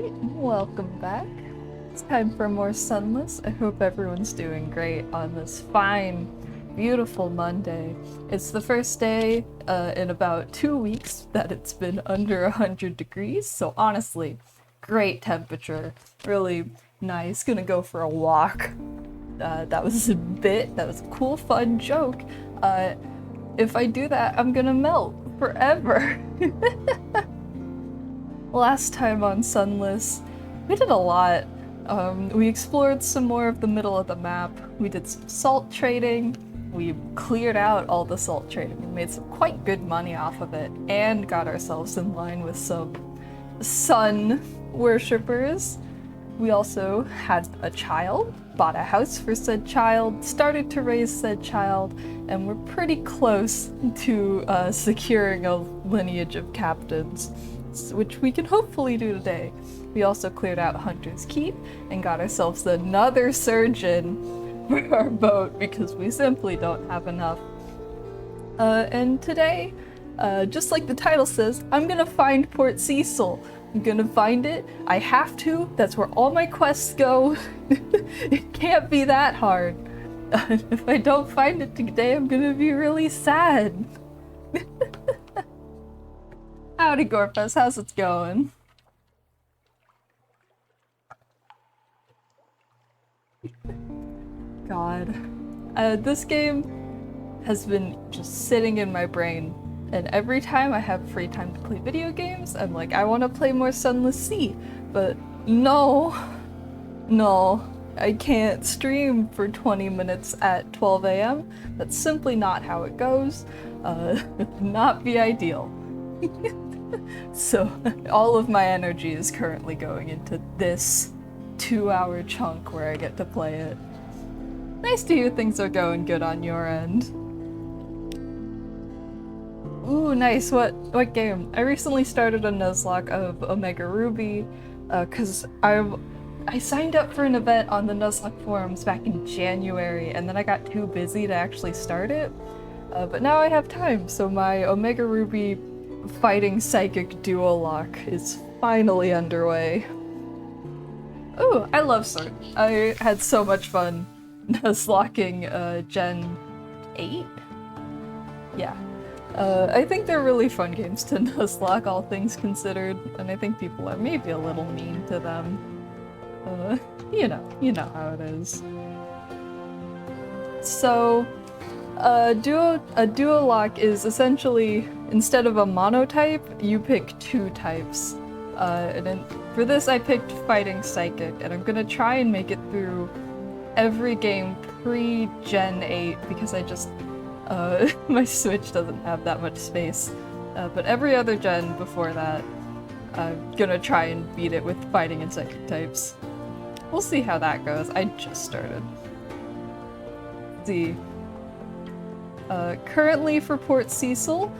Welcome back. It's time for more Sunless. I hope everyone's doing great on this fine, beautiful Monday. It's the first day in about 2 weeks that it's been under 100 degrees, so honestly, great temperature. Really nice. Gonna go for a walk. That was a cool, fun joke. If I do that, I'm gonna melt forever. Last time on Sunless, we did a lot. We explored some more of the middle of the map. We did some salt trading. We cleared out all the salt trading. We made some quite good money off of it and got ourselves in line with some sun worshippers. We also had a child, bought a house for said child, started to raise said child, and we're pretty close to securing a lineage of captains, which we can hopefully do today. We also cleared out Hunter's Keep and got ourselves another surgeon for our boat because we simply don't have enough. And today, just like the title says, I'm gonna find Port Cecil. I'm gonna find it. I have to. That's where all my quests go. It can't be that hard. If I don't find it today, I'm gonna be really sad. Howdy, Gorpus. How's it going? God. This game has been just sitting in my brain, and every time I have free time to play video games, I'm like, I want to play more Sunless Sea, but no, I can't stream for 20 minutes at 12 a.m. That's simply not how it goes. Not the ideal. So all of my energy is currently going into this 2-hour chunk where I get to play it. Nice to hear things are going good on your end. Ooh, nice. What game? I recently started a Nuzlocke of Omega Ruby, cause I signed up for an event on the Nuzlocke forums back in January, and then I got too busy to actually start it. But now I have time, so my Omega Ruby fighting psychic duo lock is finally underway. Ooh, I love Sword. I had so much fun Nuzlocking Gen 8? Yeah. I think they're really fun games to Nuzlocke, all things considered, and I think people are maybe a little mean to them. You know how it is. So, a duo lock is essentially, instead of a monotype, you pick 2 types. And then for this I picked Fighting Psychic, and I'm gonna try and make it through every game pre-Gen 8 because I just, my Switch doesn't have that much space. But every other gen before that, I'm gonna try and beat it with Fighting and Psychic types. We'll see how that goes. I just started. Let's see. Currently for Port Cecil,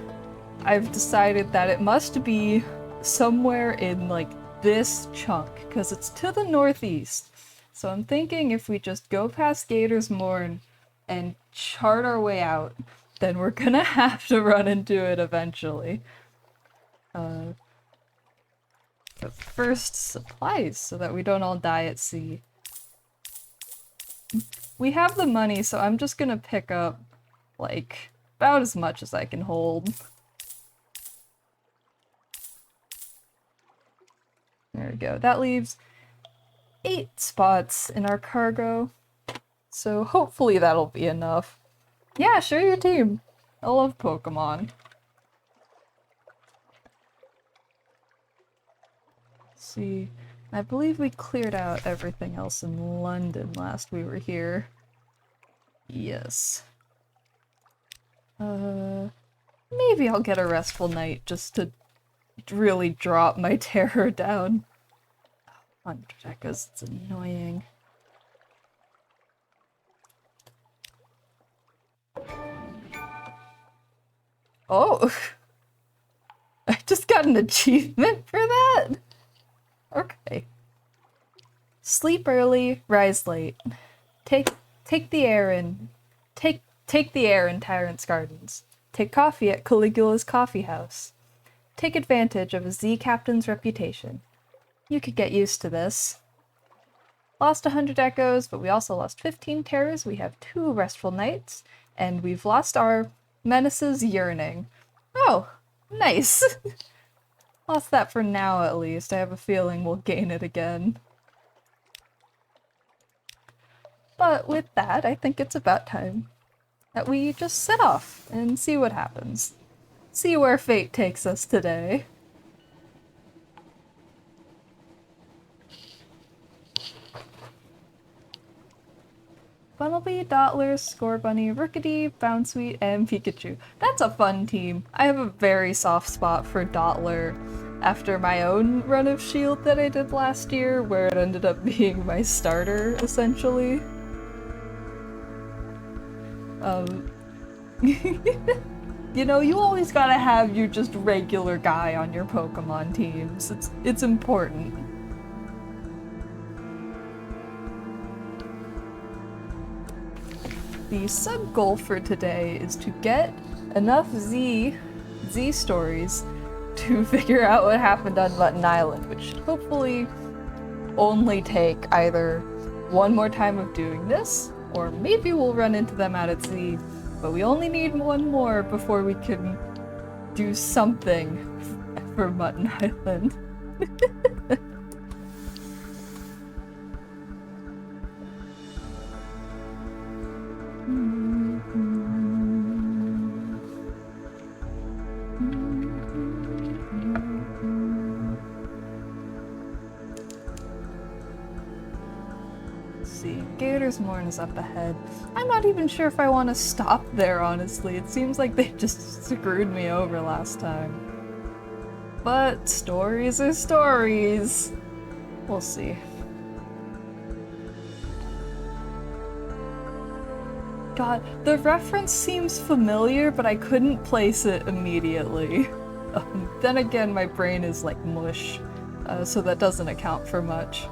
I've decided that it must be somewhere in like this chunk, because it's to the northeast. So I'm thinking if we just go past Gator's Morn and chart our way out, then we're gonna have to run into it eventually. But first, supplies, so that we don't all die at sea. We have the money, so I'm just gonna pick up like about as much as I can hold. There we go. That leaves 8 spots in our cargo. So hopefully that'll be enough. Yeah, share your team. I love Pokemon. Let's see. I believe we cleared out everything else in London last we were here. Yes. Maybe I'll get a restful night just to really drop my terror down. On Echoes, it's annoying. Oh! I just got an achievement for that? Okay. Sleep early, rise late. Take the air in. Take the air in Tyrant's Gardens. Take coffee at Caligula's Coffee House. Take advantage of a Z captain's reputation. You could get used to this. Lost 100 echoes, but we also lost 15 terrors. We have 2 restful nights, and we've lost our menace's yearning. Oh, nice! Lost that for now, at least. I have a feeling we'll gain it again. But with that, I think it's about time that we just sit off and see what happens. See where fate takes us today. Bunnelby, Dottler, Scorebunny, Rookity, Bounsweet, and Pikachu. That's a fun team. I have a very soft spot for Dottler after my own run of Shield that I did last year, where it ended up being my starter, essentially. You know, you always gotta have your just regular guy on your Pokemon teams. It's important. The sub-goal for today is to get enough Z stories to figure out what happened on Mutton Island, which should hopefully only take either one more time of doing this, or maybe we'll run into them out at Z, but we only need one more before we can do something for Mutton Island. Morn is up ahead. I'm not even sure if I want to stop there, honestly. It seems like they just screwed me over last time. But stories are stories. We'll see. God, the reference seems familiar, but I couldn't place it immediately. Then again, my brain is like mush, so that doesn't account for much.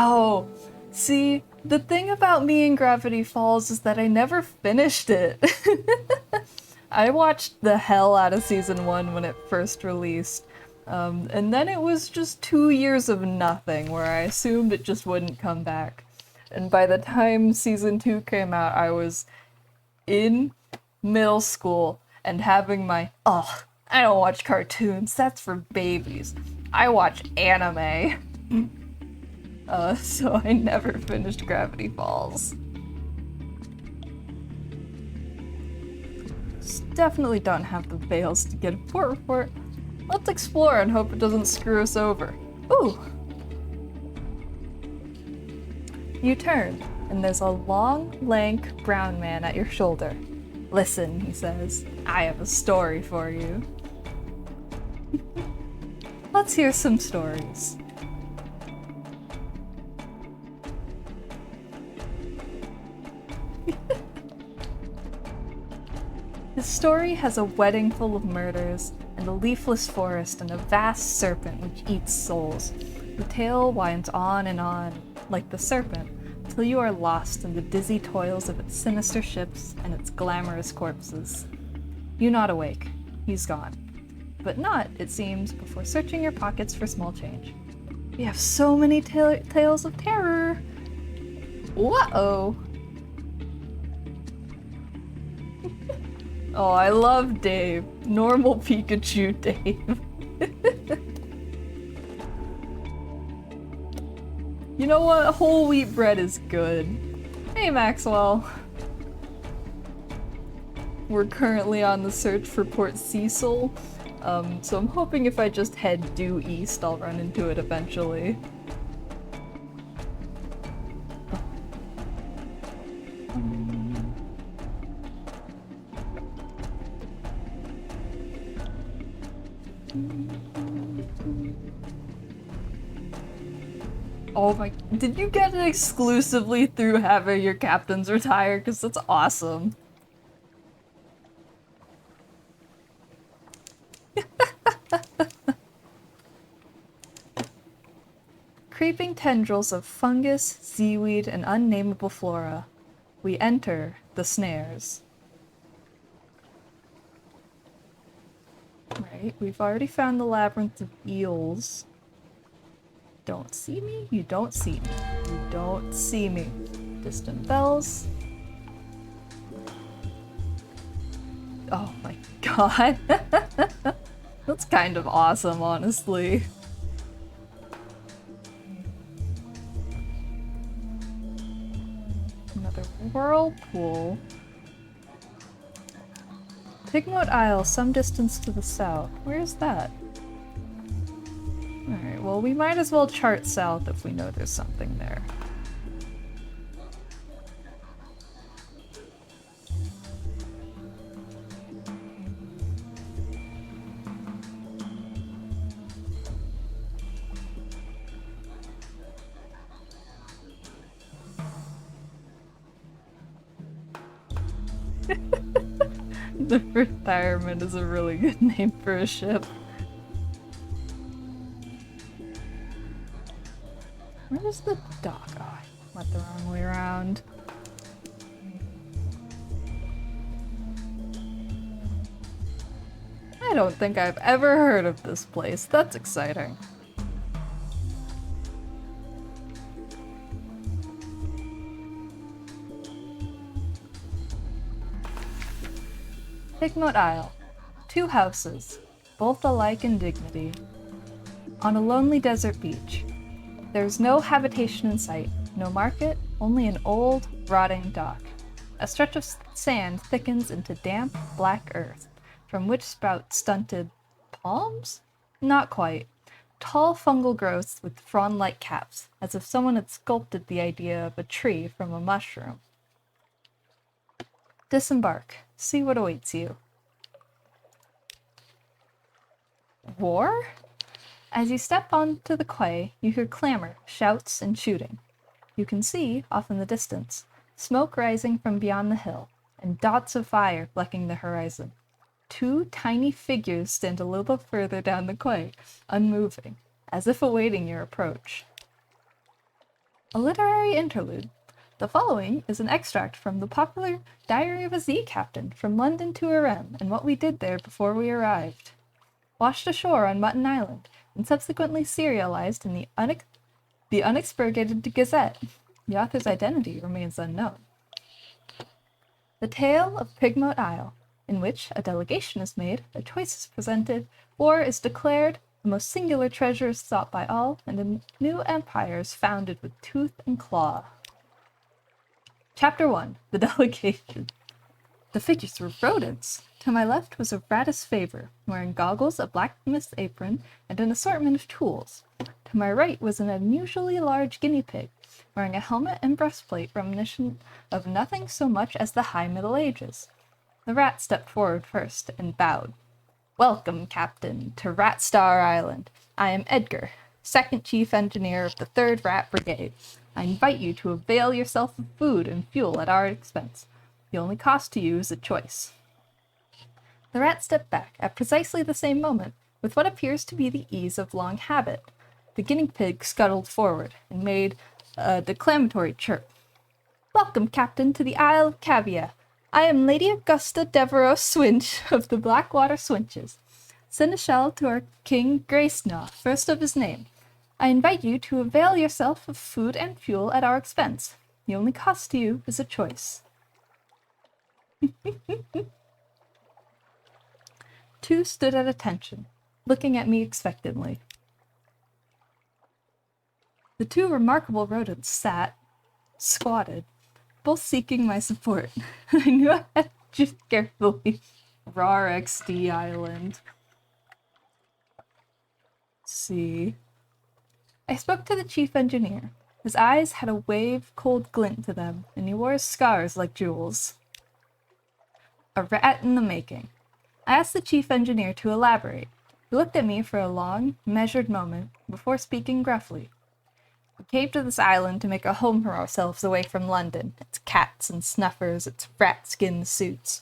Oh, see, the thing about me in Gravity Falls is that I never finished it. I watched the hell out of Season 1 when it first released, and then it was just 2 years of nothing, where I assumed it just wouldn't come back. And by the time Season 2 came out, I was in middle school and having my, oh, I don't watch cartoons, that's for babies. I watch anime. So I never finished Gravity Falls. Definitely don't have the bales to get a port report. Let's explore and hope it doesn't screw us over. Ooh! You turn, and there's a long, lank, brown man at your shoulder. Listen, he says, I have a story for you. Let's hear some stories. His story has a wedding full of murders, and a leafless forest, and a vast serpent which eats souls. The tale winds on, like the serpent, till you are lost in the dizzy toils of its sinister ships and its glamorous corpses. You nod awake. He's gone. But not, it seems, before searching your pockets for small change. We have so many tales of terror! Whoa! Oh, I love Dave. Normal Pikachu Dave. You know what? Whole wheat bread is good. Hey, Maxwell. We're currently on the search for Port Cecil, so I'm hoping if I just head due east, I'll run into it eventually. Oh my, did you get it exclusively through having your captains retire? Because that's awesome. Creeping tendrils of fungus, seaweed, and unnameable flora. We enter the snares. Alright, we've already found the labyrinth of eels. Don't see me? You don't see me. You don't see me. Distant bells. Oh my god. That's kind of awesome, honestly. Another whirlpool. Pigmoat Isle, some distance to the south. Where's that? Alright, well, we might as well chart south if we know there's something there. The Retirement is a really good name for a ship. Where's the dock? Oh, I went the wrong way around. I don't think I've ever heard of this place. That's exciting. Pigmoat Isle. 2 houses, both alike in dignity. On a lonely desert beach. There is no habitation in sight, no market, only an old, rotting dock. A stretch of sand thickens into damp, black earth, from which sprout stunted palms? Not quite. Tall fungal growths with frond-like caps, as if someone had sculpted the idea of a tree from a mushroom. Disembark. See what awaits you. War? As you step onto the quay, you hear clamor, shouts, and shooting. You can see, off in the distance, smoke rising from beyond the hill, and dots of fire flecking the horizon. 2 tiny figures stand a little further down the quay, unmoving, as if awaiting your approach. A literary interlude. The following is an extract from the popular Diary of a Sea Captain from London to Irem and what we did there before we arrived. Washed ashore on Mutton Island, and subsequently serialized in the Unexpurgated Gazette. The author's identity remains unknown. The Tale of Pigmoat Isle, in which a delegation is made, a choice is presented, war is declared, the most singular treasure is sought by all, and a new empire is founded with tooth and claw. Chapter 1. The Delegation. The figures were rodents. To my left was a Ratus Favor, wearing goggles, a blacksmith's apron, and an assortment of tools. To my right was an unusually large guinea pig, wearing a helmet and breastplate reminiscent of nothing so much as the High Middle Ages. The rat stepped forward first and bowed. Welcome, Captain, to Rat Star Island. I am Edgar, second chief engineer of the 3rd Rat Brigade. I invite you to avail yourself of food and fuel at our expense. The only cost to you is a choice. The rat stepped back at precisely the same moment, with what appears to be the ease of long habit. The guinea pig scuttled forward and made a declamatory chirp. Welcome, Captain, to the Isle of Cavia. I am Lady Augusta Devereux Swinch of the Blackwater Swinches, seneschal to our King Gracenough, first of his name. I invite you to avail yourself of food and fuel at our expense. The only cost to you is a choice. 2 stood at attention, looking at me expectantly. The 2 remarkable rodents squatted, both seeking my support. I knew I had to choose carefully. Rar XD Island. Let's see. I spoke to the chief engineer. His eyes had a wave cold glint to them, and he wore his scars like jewels. A rat in the making. I asked the chief engineer to elaborate. He looked at me for a long, measured moment before speaking gruffly. We came to this island to make a home for ourselves away from London, its cats and snuffers, its rat-skin suits.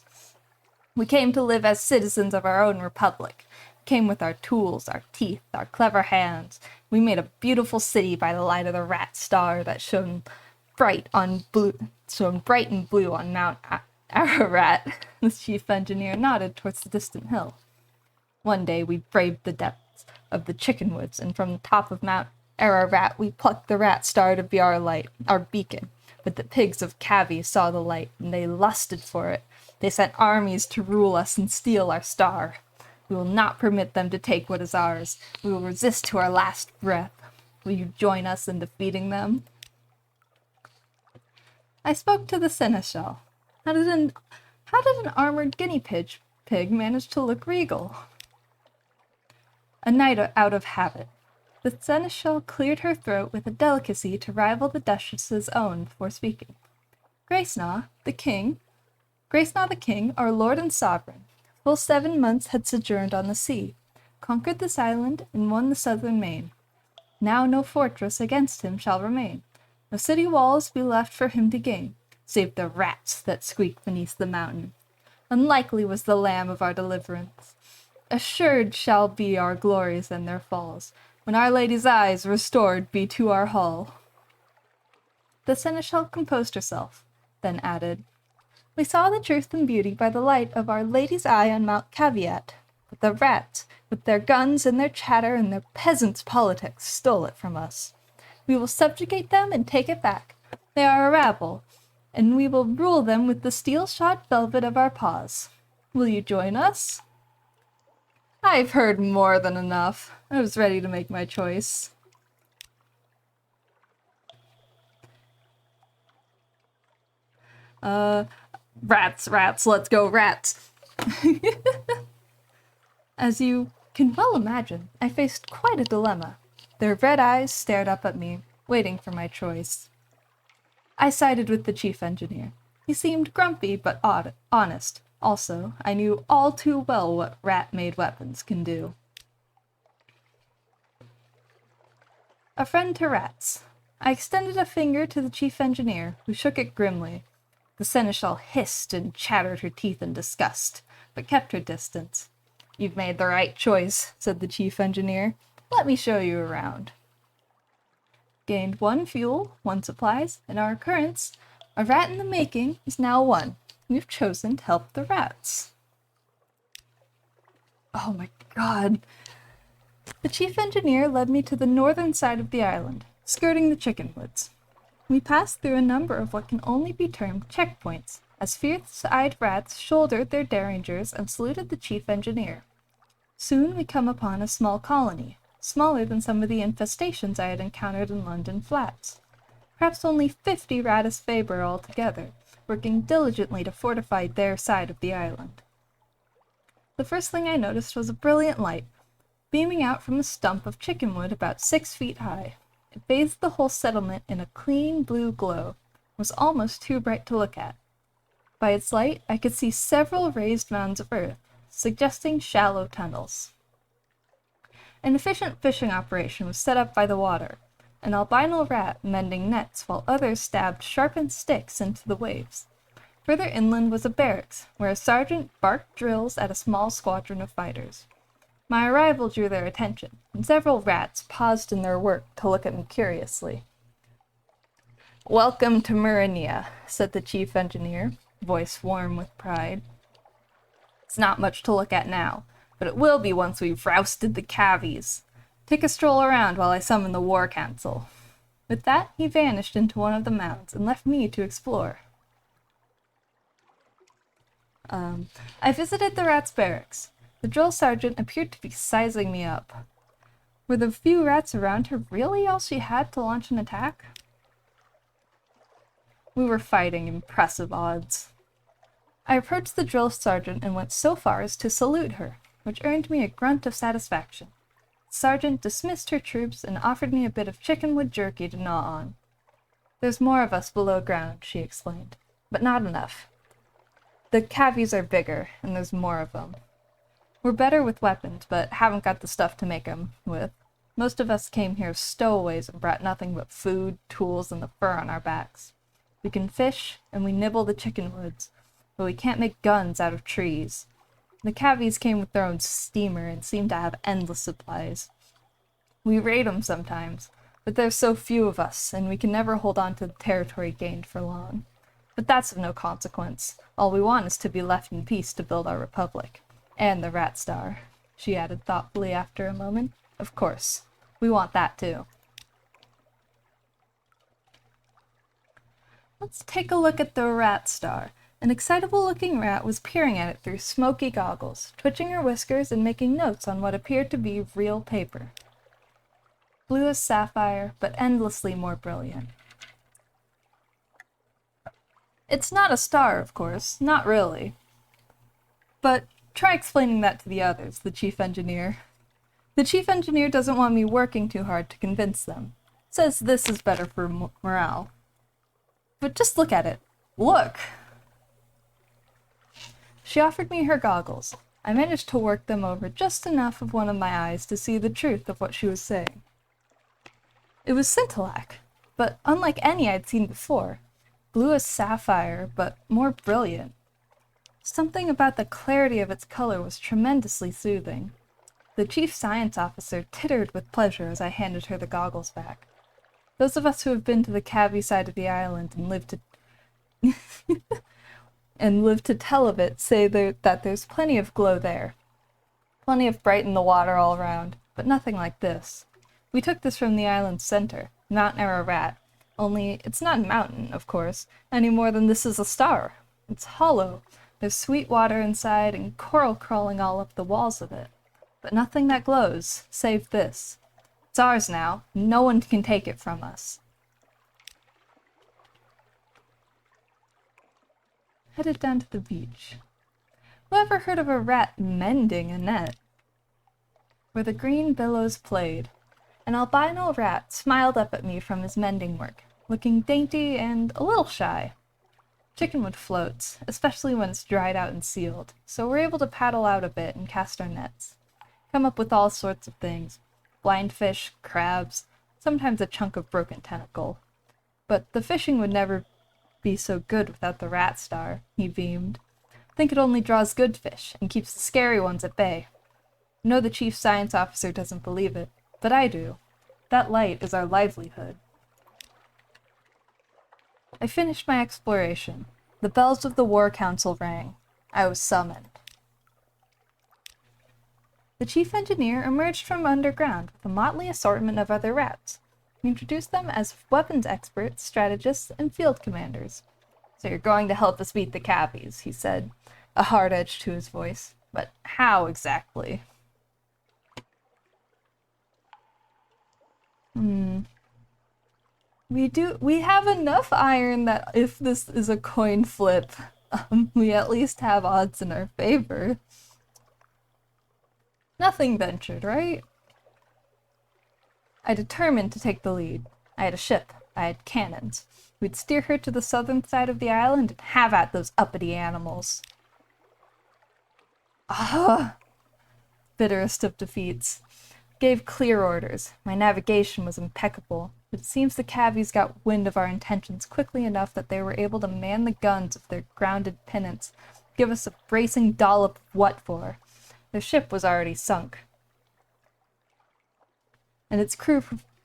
We came to live as citizens of our own republic. We came with our tools, our teeth, our clever hands. We made a beautiful city by the light of the rat star that shone bright and blue on Mount Ararat. The chief engineer nodded towards the distant hill. One day we braved the depths of the chicken woods, and from the top of Mount Ararat we plucked the rat star to be our light, our beacon. But the pigs of Cavi saw the light, and they lusted for it. They sent armies to rule us and steal our star. We will not permit them to take what is ours. We will resist to our last breath. Will you join us in defeating them? I spoke to the seneschal. How did an armored guinea pig manage to look regal? A knight out of habit. The seneschal cleared her throat with a delicacy to rival the duchess's own before speaking. Gracenaw the king, our lord and sovereign, full 7 months had sojourned on the sea, conquered this island, and won the southern main. Now no fortress against him shall remain, no city walls be left for him to gain, save the rats that squeak beneath the mountain. Unlikely was the lamb of our deliverance. Assured shall be our glories and their falls, when Our Lady's eyes restored be to our hall. The seneschal composed herself, then added, We saw the truth and beauty by the light of Our Lady's eye on Mount Caveat, but the rats, with their guns and their chatter and their peasants' politics, stole it from us. We will subjugate them and take it back. They are a rabble, and we will rule them with the steel-shod velvet of our paws. Will you join us? I've heard more than enough. I was ready to make my choice. Rats, let's go rats. As you can well imagine, I faced quite a dilemma. Their red eyes stared up at me, waiting for my choice. I sided with the chief engineer. He seemed grumpy but honest. Also, I knew all too well what rat-made weapons can do. A friend to rats. I extended a finger to the chief engineer, who shook it grimly. The seneschal hissed and chattered her teeth in disgust, but kept her distance. You've made the right choice, said the chief engineer. Let me show you around. Gained 1 fuel, 1 supplies, and our occurrence, a rat in the making, is now 1. We've chosen to help the rats. Oh my god. The chief engineer led me to the northern side of the island, skirting the chicken woods. We passed through a number of what can only be termed checkpoints, as fierce-eyed rats shouldered their derringers and saluted the chief engineer. Soon we come upon a small colony, smaller than some of the infestations I had encountered in London flats. Perhaps only 50 Ratus Faber altogether, working diligently to fortify their side of the island. The first thing I noticed was a brilliant light, beaming out from a stump of chickenwood about 6 feet high. It bathed the whole settlement in a clean blue glow, and was almost too bright to look at. By its light, I could see several raised mounds of earth, suggesting shallow tunnels. An efficient fishing operation was set up by the water, an albino rat mending nets while others stabbed sharpened sticks into the waves. Further inland was a barracks, where a sergeant barked drills at a small squadron of fighters. My arrival drew their attention, and several rats paused in their work to look at me curiously. Welcome to Murania, said the chief engineer, voice warm with pride. It's not much to look at now, but it will be once we've rousted the cavies. Take a stroll around while I summon the war council. With that, he vanished into one of the mounds and left me to explore. I visited the rats' barracks. The drill sergeant appeared to be sizing me up. Were the few rats around her really all she had to launch an attack? We were fighting impressive odds. I approached the drill sergeant and went so far as to salute her, which earned me a grunt of satisfaction. The sergeant dismissed her troops and offered me a bit of chickenwood jerky to gnaw on. There's more of us below ground, she explained, but not enough. The cavies are bigger, and there's more of them. We're better with weapons, but haven't got the stuff to make them with. Most of us came here stowaways and brought nothing but food, tools, and the fur on our backs. We can fish, and we nibble the chickenwoods, but we can't make guns out of trees. The cavies came with their own steamer and seem to have endless supplies. We raid them sometimes, but there's so few of us, and we can never hold on to the territory gained for long. But that's of no consequence. All we want is to be left in peace to build our republic. And the Rat Star. she added thoughtfully after a moment. Of course. We want that too. Let's take a look at the rat star. An excitable-looking rat was peering at it through smoky goggles, twitching her whiskers and making notes on what appeared to be real paper. Blue as sapphire, but endlessly more brilliant. It's not a star, of course. Not really. But try explaining that to the others, the chief engineer. The chief engineer doesn't want me working too hard to convince them. Says this is better for morale. But just look at it. Look! She offered me her goggles. I managed to work them over just enough of one of my eyes to see the truth of what she was saying. It was scintillac, but unlike any I'd seen before. Blue as sapphire, but more brilliant. Something about the clarity of its color was tremendously soothing. The chief science officer tittered with pleasure as I handed her the goggles back. Those of us who have been to the Cabby side of the island and lived to tell of it say that there's plenty of glow there. Plenty of bright in the water all around, but nothing like this. We took this from the island's center, Mount Ararat. Only it's not a mountain, of course, any more than this is a star. It's hollow. There's sweet water inside and coral crawling all up the walls of it. But nothing that glows, save this. It's ours now. No one can take it from us. Headed down to the beach. Who ever heard of a rat mending a net? Where the green billows played. An albino rat smiled up at me from his mending work, looking dainty and a little shy. Chickenwood floats, especially when it's dried out and sealed, so we're able to paddle out a bit and cast our nets. Come up with all sorts of things. Blind fish, crabs, sometimes a chunk of broken tentacle. But the fishing would never be so good without the rat star, he beamed. Think it only draws good fish and keeps the scary ones at bay. I know the chief science officer doesn't believe it, but I do. That light is our livelihood. I finished my exploration. The bells of the War Council rang. I was summoned. The chief engineer emerged from underground with a motley assortment of other rats. He introduced them as weapons experts, strategists, and field commanders. So you're going to help us beat the Cabbies, he said, a hard edge to his voice. But how exactly? We have enough iron that if this is a coin flip, we at least have odds in our favor. Nothing ventured, right? I determined to take the lead. I had a ship. I had cannons. We'd steer her to the southern side of the island and have at those uppity animals. Bitterest of defeats. Gave clear orders. My navigation was impeccable. But it seems the Cabbies got wind of our intentions quickly enough that they were able to man the guns of their grounded pennants, give us a bracing dollop of what for. Their ship was already sunk, and its crew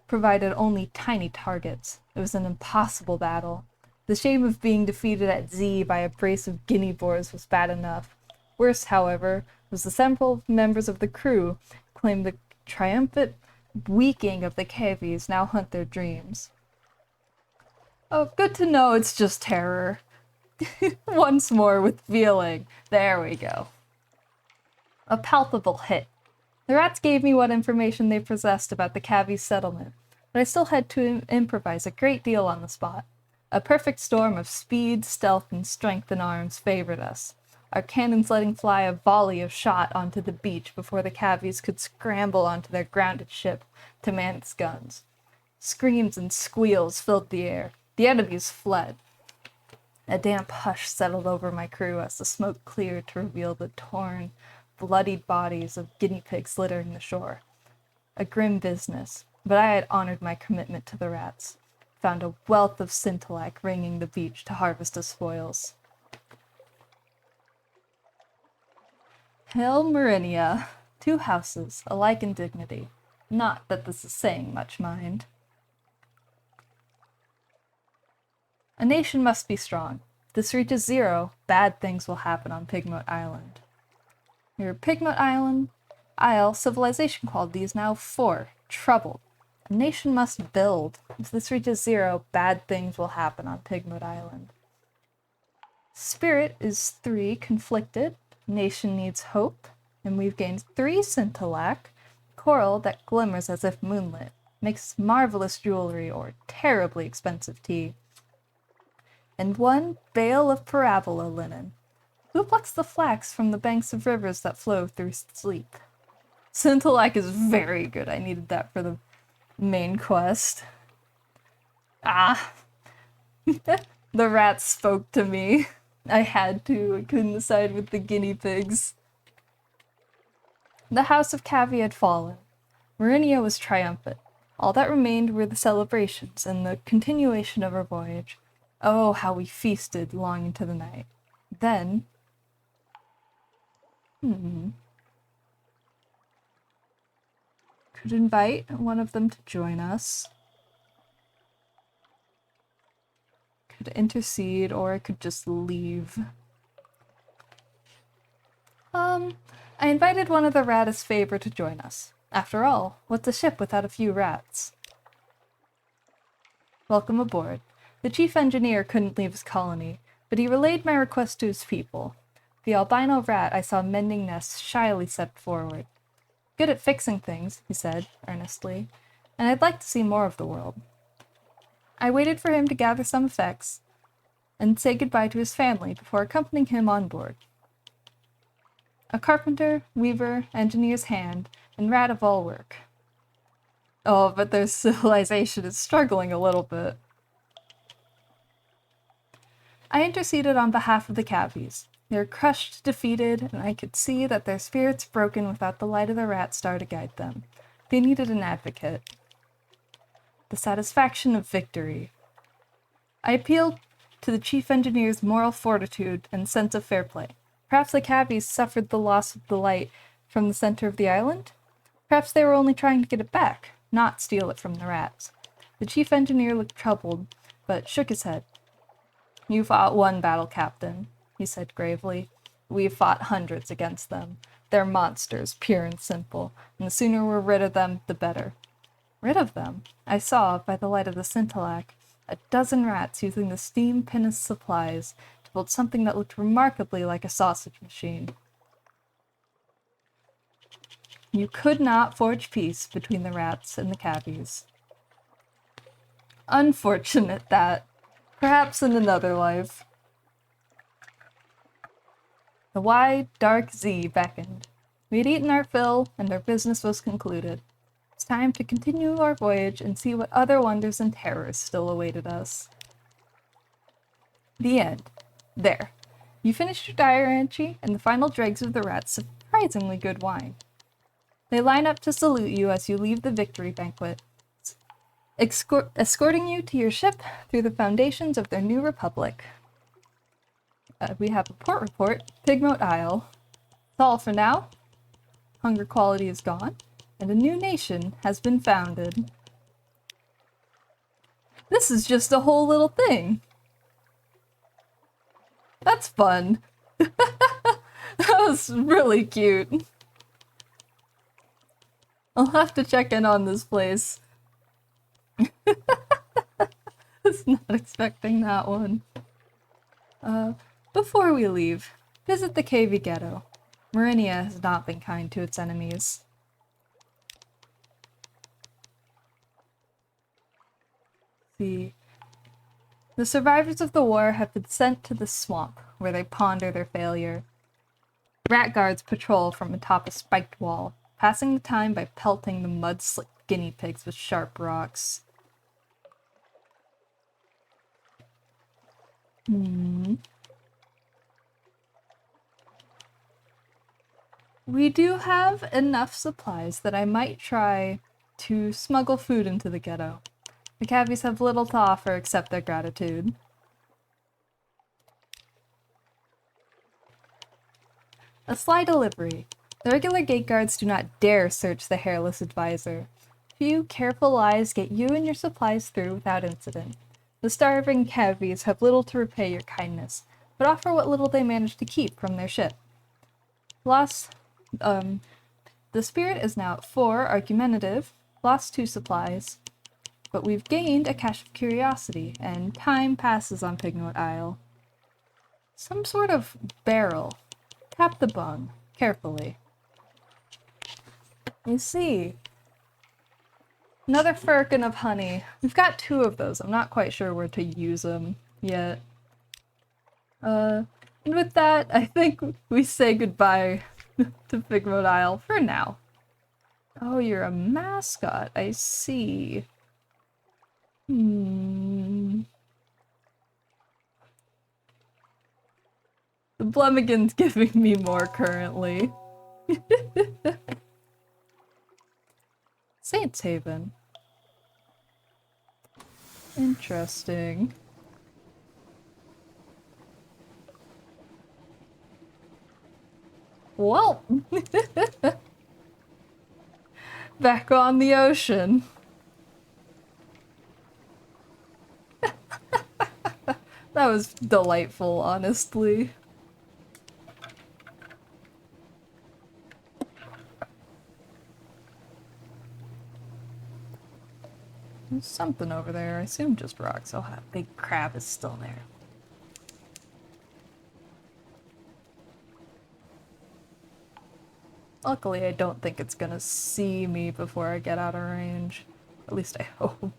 provided only tiny targets. It was an impossible battle. The shame of being defeated at Z by a brace of guinea boars was bad enough. Worse, however, was the several members of the crew claimed the triumphant weakening of the Cabbies now haunt their dreams. Oh, good to know it's just terror. Once more with feeling. There we go. A palpable hit. The rats gave me what information they possessed about the Cabby settlement, but I still had to improvise a great deal on the spot. A perfect storm of speed, stealth, and strength in arms favored us, our cannons letting fly a volley of shot onto the beach before the Cabbies could scramble onto their grounded ship to man its guns. Screams and squeals filled the air. The enemies fled. A damp hush settled over my crew as the smoke cleared to reveal the torn, bloodied bodies of guinea pigs littering the shore. A grim business, but I had honored my commitment to the rats. Found a wealth of scintillac ringing the beach to harvest the spoils. Hail Marinia, 2 houses, alike in dignity. Not that this is saying much, mind. A nation must be strong. If this reaches 0, bad things will happen on Pigmote Island. Near Pigmote Island, Isle, civilization quality is now 4. Troubled. A nation must build. If this reaches 0, bad things will happen on Pigmoat Island. Spirit is 3. Conflicted. Nation needs hope. And we've gained 3 Scintillac. Coral that glimmers as if moonlit. Makes marvelous jewelry or terribly expensive tea. And 1 bale of parabola linen. Who plucks the flax from the banks of rivers that flow through sleep? Scintillac is very good. I needed that for the main quest. Ah! The rats spoke to me. I had to. I couldn't decide with the guinea pigs. The house of Cavi had fallen. Marinia was triumphant. All that remained were the celebrations and the continuation of our voyage. Oh, how we feasted long into the night. Then... Could invite one of them to join us. Could intercede, or I could just leave. I invited one of the Ratus Faber to join us. After all, what's a ship without a few rats? Welcome aboard. The chief engineer couldn't leave his colony, but he relayed my request to his people. The albino rat I saw mending nests shyly stepped forward. Good at fixing things, he said, earnestly, and I'd like to see more of the world. I waited for him to gather some effects and say goodbye to his family before accompanying him on board. A carpenter, weaver, engineer's hand, and rat of all work. Oh, but their civilization is struggling a little bit. I interceded on behalf of the Cavies. They were crushed, defeated, and I could see that their spirits broken without the light of the rat star to guide them. They needed an advocate. The satisfaction of victory. I appealed to the chief engineer's moral fortitude and sense of fair play. Perhaps the Cavies suffered the loss of the light from the center of the island? Perhaps they were only trying to get it back, not steal it from the rats. The chief engineer looked troubled, but shook his head. You fought 1 battle, Captain, he said gravely. We've fought hundreds against them. They're monsters, pure and simple, and the sooner we're rid of them, the better. Rid of them? I saw, by the light of the Scintillac, a dozen rats using the steam pinnace supplies to build something that looked remarkably like a sausage machine. You could not forge peace between the rats and the Cavies. Unfortunate that. Perhaps in another life. The wide, dark Z beckoned. We had eaten our fill, and our business was concluded. It's time to continue our voyage and see what other wonders and terrors still awaited us. The end. There. You finished your diary entry, and the final dregs of the rats surprisingly good wine. They line up to salute you as you leave the victory banquet, escorting you to your ship through the foundations of their new republic. We have a port report, Pigmoat Isle. That's all for now. Hunger quality is gone, and a new nation has been founded. This is just a whole little thing. That's fun. That was really cute. I'll have to check in on this place. I was not expecting that one. Before we leave, visit the KV ghetto. Marinia has not been kind to its enemies. The survivors of the war have been sent to the swamp, where they ponder their failure. Rat guards patrol from atop a spiked wall, passing the time by pelting the mud-slicked guinea pigs with sharp rocks. We do have enough supplies that I might try to smuggle food into the ghetto. The Cavies have little to offer except their gratitude. A sly delivery. The regular gate guards do not dare search the hairless advisor. Few careful eyes get you and your supplies through without incident. The starving Cavies have little to repay your kindness, but offer what little they manage to keep from their ship. The spirit is now at 4 argumentative, lost 2 supplies, but we've gained a cache of curiosity, and time passes on Pignote Isle. Some sort of barrel. Tap the bung, carefully. You see, another firkin of honey. We've got 2 of those. I'm not quite sure where to use them yet. And with that, I think we say goodbye to Pignote Isle for now. Oh, you're a mascot. I see. The Blemigan's giving me more currently. Saints Haven. Interesting. Well, back on the ocean. That was delightful, honestly. There's something over there. I assume just rocks. Oh, that big crab is still there. Luckily, I don't think it's gonna see me before I get out of range. At least I hope.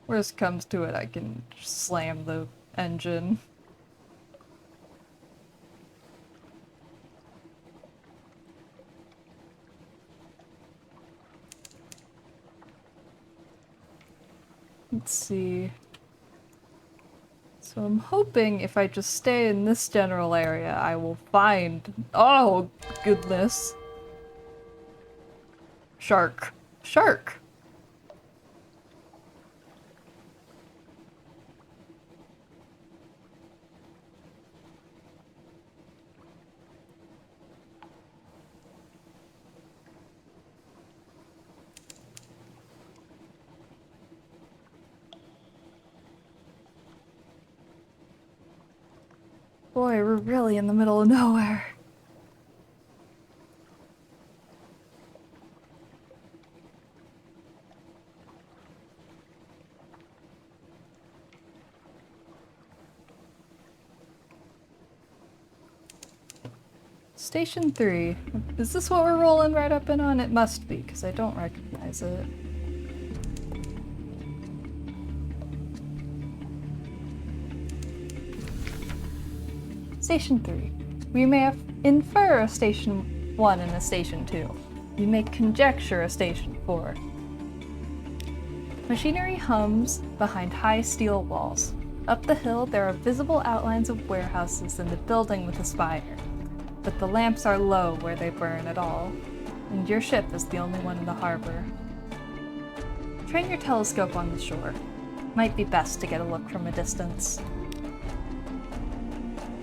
Worst comes to it, I can slam the engine. Let's see. So I'm hoping if I just stay in this general area, I will find... Oh, goodness. Shark. Shark! Boy, we're really in the middle of nowhere. Station 3. Is this what we're rolling right up and on? It must be, because I don't recognize it. Station 3. We may infer a Station 1 and a Station 2. We may conjecture a Station 4. Machinery hums behind high steel walls. Up the hill there are visible outlines of warehouses and a building with a spire. But the lamps are low where they burn at all, and your ship is the only one in the harbor. Train your telescope on the shore. Might be best to get a look from a distance.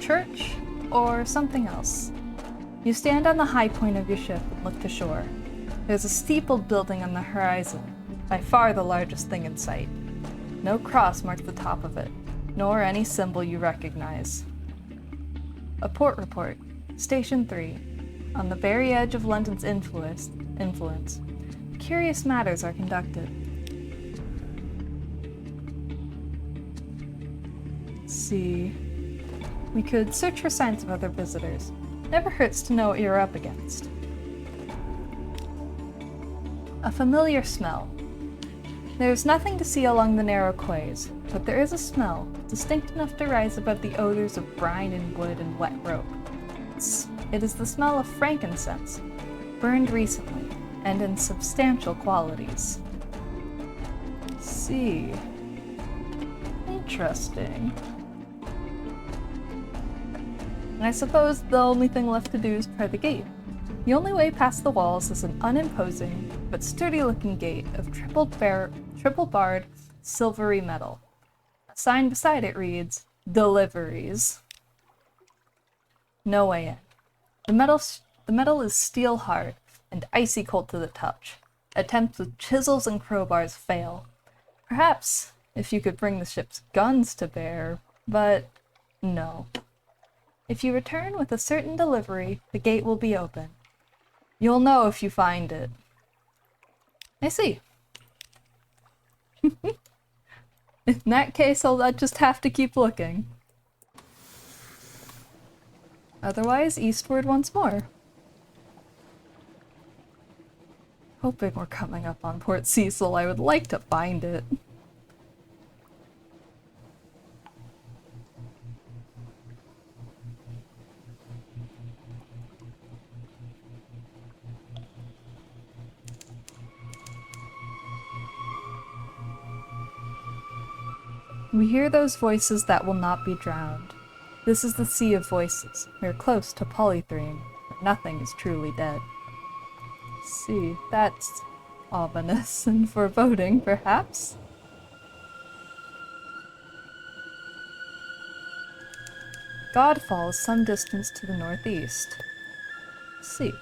Church, or something else. You stand on the high point of your ship and look to shore. There's a steepled building on the horizon, by far the largest thing in sight. No cross marks the top of it, nor any symbol you recognize. A port report, Station 3. On the very edge of London's influence, curious matters are conducted. Let's see. We could search for signs of other visitors. Never hurts to know what you're up against. A familiar smell. There's nothing to see along the narrow quays, but there is a smell, distinct enough to rise above the odors of brine and wood and wet rope. It is the smell of frankincense, burned recently, and in substantial quantities. Let's see. Interesting. And I suppose the only thing left to do is try the gate. The only way past the walls is an unimposing but sturdy-looking gate of triple-barred silvery metal. A sign beside it reads, "Deliveries." No way in. The metal is steel hard and icy cold to the touch. Attempts with chisels and crowbars fail. Perhaps if you could bring the ship's guns to bear, but no. If you return with a certain delivery, the gate will be open. You'll know if you find it. I see. In that case, I'll just have to keep looking. Otherwise, eastward once more. Hoping we're coming up on Port Cecil, I would like to find it. We hear those voices that will not be drowned. This is the sea of voices. We are close to Polythrene, where nothing is truly dead. See, that's ominous and foreboding, perhaps? Godfall is some distance to the northeast. See.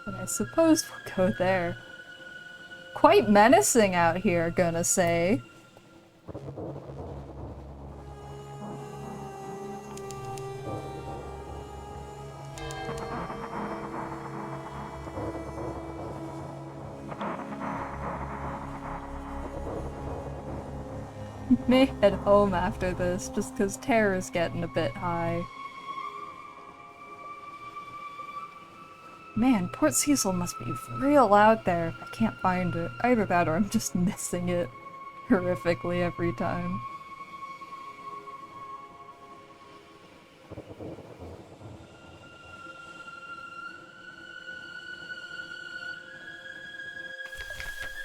But I suppose we'll go there. Quite menacing out here, gonna say. May head home after this, just because terror's getting a bit high. Man, Port Cecil must be real out there. I can't find it. Either that or I'm just missing it horrifically every time.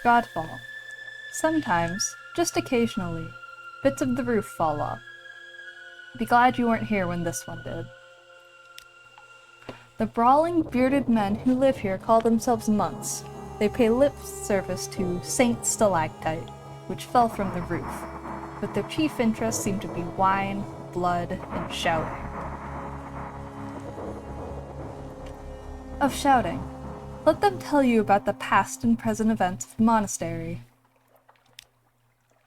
Godfall. Sometimes, just occasionally, bits of the roof fall off. Be glad you weren't here when this one did. The brawling, bearded men who live here call themselves monks. They pay lip service to Saint Stalactite, which fell from the roof, but their chief interests seem to be wine, blood, and shouting. Of shouting, let them tell you about the past and present events of the monastery.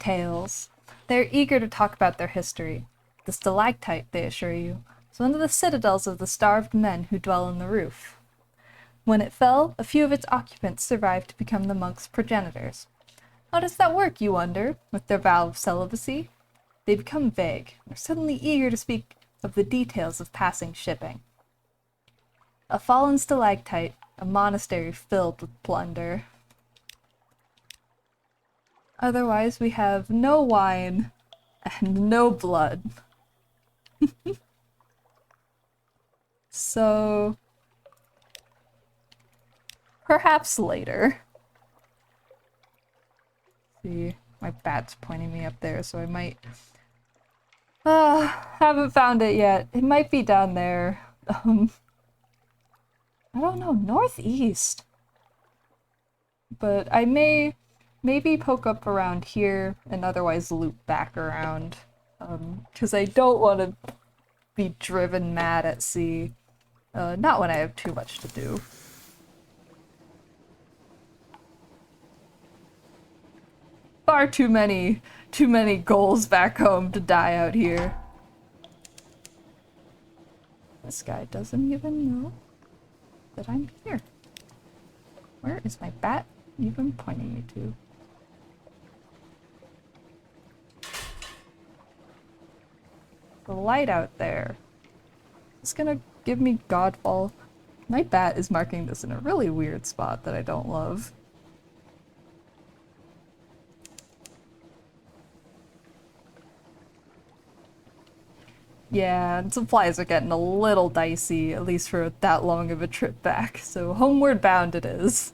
Tales. They are eager to talk about their history. The stalactite, they assure you, is one of the citadels of the starved men who dwell in the roof. When it fell, a few of its occupants survived to become the monks' progenitors. How does that work, you wonder, with their vow of celibacy? They become vague, and are suddenly eager to speak of the details of passing shipping. A fallen stalactite, a monastery filled with plunder. Otherwise, we have no wine and no blood. So, perhaps later. See, my bat's pointing me up there, so I might... haven't found it yet. It might be down there. I don't know, northeast. But I may maybe poke up around here and otherwise loop back around. Because I don't want to be driven mad at sea. Not when I have too much to do. Far too many goals back home to die out here. This guy doesn't even know that I'm here. Where is my bat even pointing me to? The light out there. It's gonna give me Godfall. My bat is marking this in a really weird spot that I don't love. Yeah, and supplies are getting a little dicey, at least for that long of a trip back, so homeward bound it is.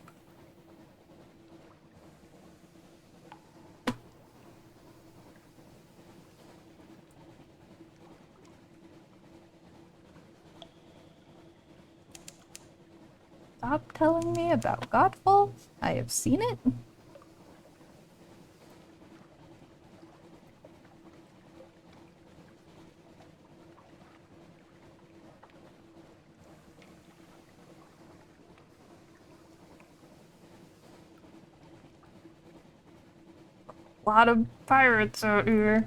Stop telling me about Godfall. I have seen it. A lot of pirates out here.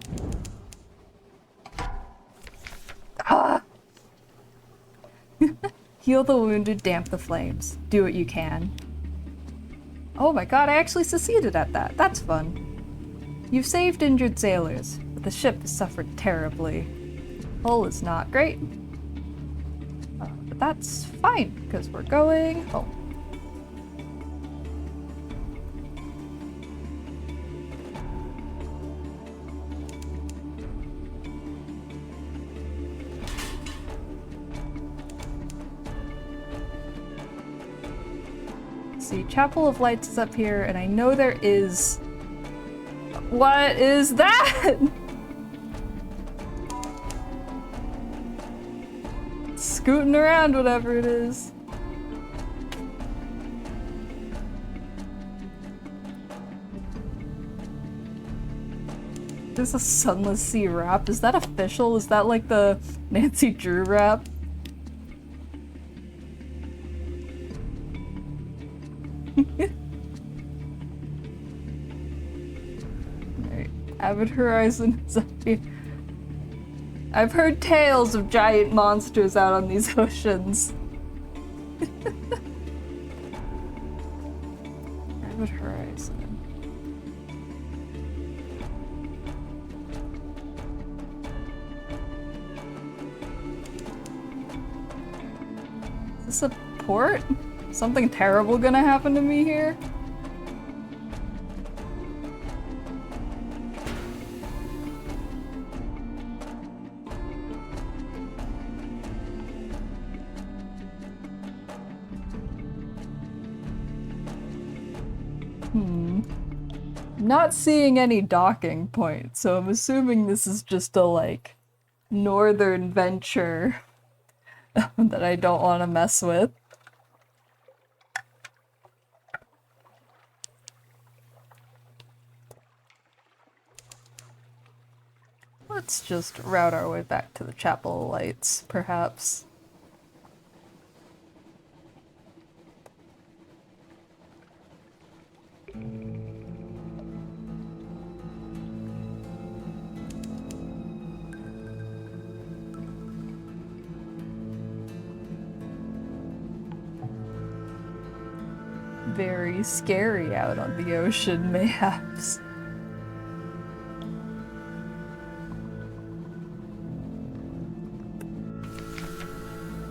Ah! Heal the wounded, damp the flames. Do what you can. Oh my god, I actually succeeded at that. That's fun. You've saved injured sailors, but the ship has suffered terribly. Hull is not great. But that's fine, because we're going home. See, Chapel of Lights is up here, and I know there is... What is that? Scooting around, whatever it is. There's a Sunless Sea rap. Is that official? Is that like the Nancy Drew rap? Alright, Avid Horizon is up here. I've heard tales of giant monsters out on these oceans. Avid Horizon. Is this a port? Something terrible gonna happen to me here? Not seeing any docking points, so I'm assuming this is just a, like, northern venture that I don't want to mess with. Let's just route our way back to the Chapel of Lights, perhaps. Very scary out on the ocean, mayhaps.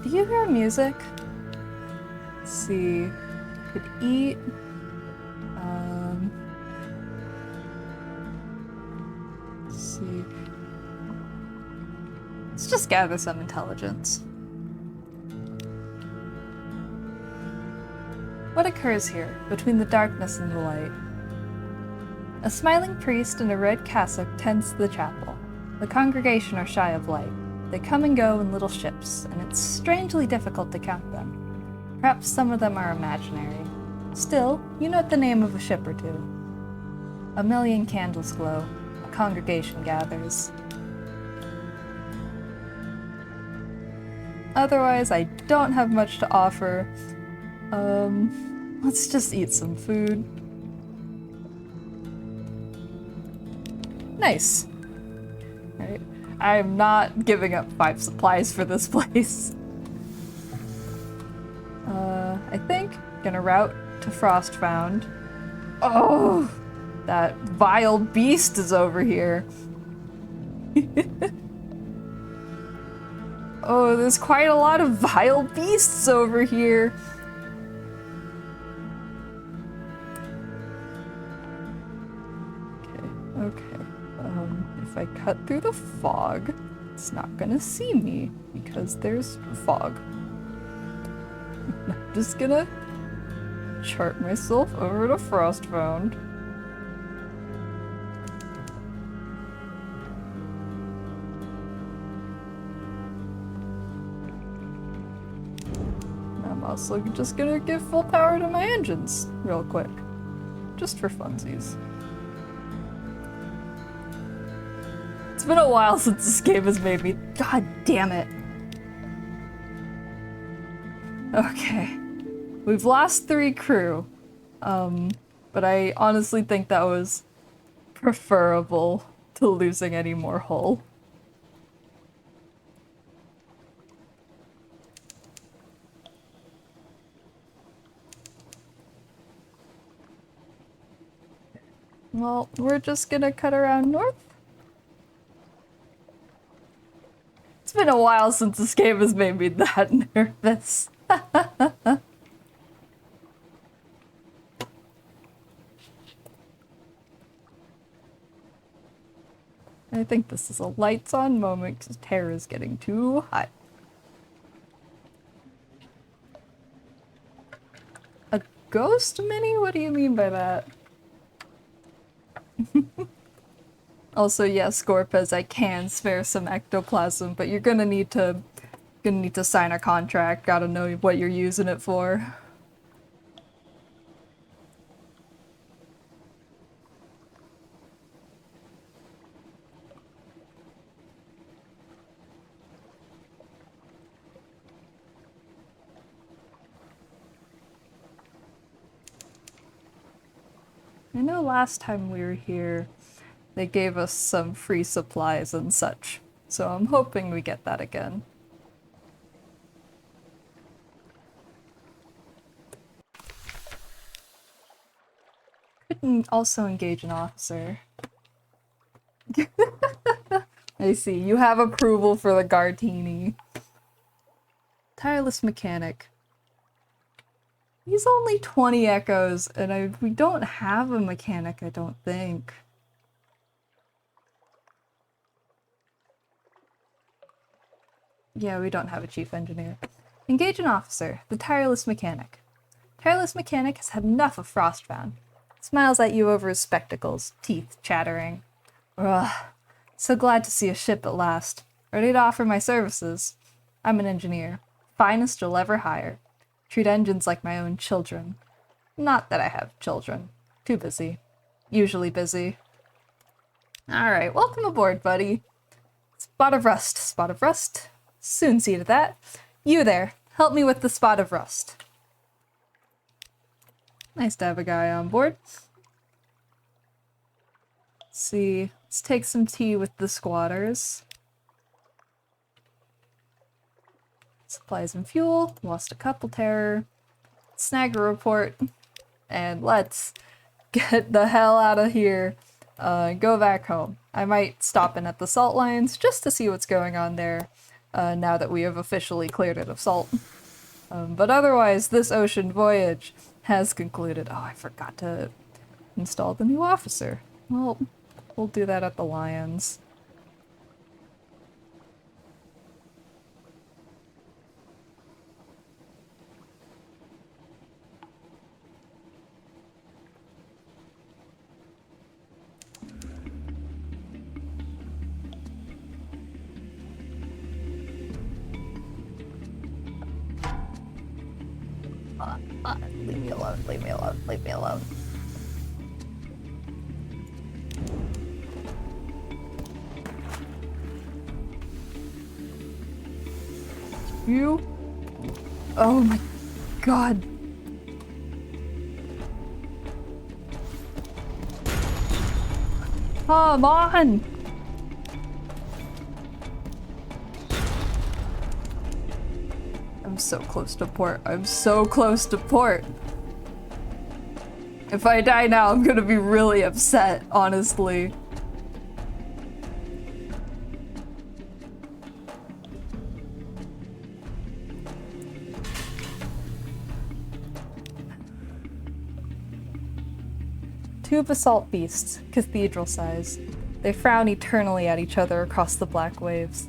Do you hear music? Let's see. Could eat. Let's see. Let's just gather some intelligence. What occurs here, between the darkness and the light? A smiling priest in a red cassock tends the chapel. The congregation are shy of light. They come and go in little ships, and it's strangely difficult to count them. Perhaps some of them are imaginary. Still, you note the name of a ship or two. A million candles glow. A congregation gathers. Otherwise, I don't have much to offer. Let's just eat some food. Nice. Alright. I'm not giving up 5 supplies for this place. I think gonna route to Frostfound. Oh! That vile beast is over here. Oh, there's quite a lot of vile beasts over here. Okay. If I cut through the fog, it's not gonna see me because there's fog. I'm just gonna chart myself over to Frostfound. I'm also just gonna give full power to my engines real quick. Just for funsies. It's been a while since this game has made me... God damn it. Okay. We've lost 3 crew. But I honestly think that was preferable to losing any more hull. Well, we're just gonna cut around north. It's been a while since this game has made me that nervous. I think this is a lights on moment because Terra's getting too hot. A ghost mini? What do you mean by that? Also, yes, Scorpus, I can spare some ectoplasm, but you're gonna need to sign a contract. Gotta know what you're using it for. I know last time we were here, they gave us some free supplies and such, so I'm hoping we get that again. Couldn't also engage an officer. I see, you have approval for the Gartini. Tireless mechanic. He's only 20 echoes, and we don't have a mechanic, I don't think. Yeah, we don't have a chief engineer. Engage an officer, the tireless mechanic. Tireless mechanic has had enough of Frostbound. Smiles at you over his spectacles, teeth chattering. Ugh, so glad to see a ship at last. Ready to offer my services. I'm an engineer. Finest you'll ever hire. Treat engines like my own children. Not that I have children. Too busy. Usually busy. Alright, welcome aboard, buddy. Spot of rust, spot of rust. Soon see to that. You there, help me with the spot of rust. Nice to have a guy on board. Let's see, let's take some tea with the squatters. Supplies and fuel, lost a couple terror. Snag a report, and let's get the hell out of here. Go back home. I might stop in at the salt lines just to see what's going on there, now that we have officially cleared it of salt. But otherwise, this ocean voyage has concluded. Oh, I forgot to install the new officer. Well, we'll do that at the Lions. Leave me alone, leave me alone, leave me alone. You? Oh my god. Come on! I'm so close to port. I'm so close to port. If I die now, I'm gonna be really upset, honestly. Two basalt beasts, cathedral size. They frown eternally at each other across the black waves.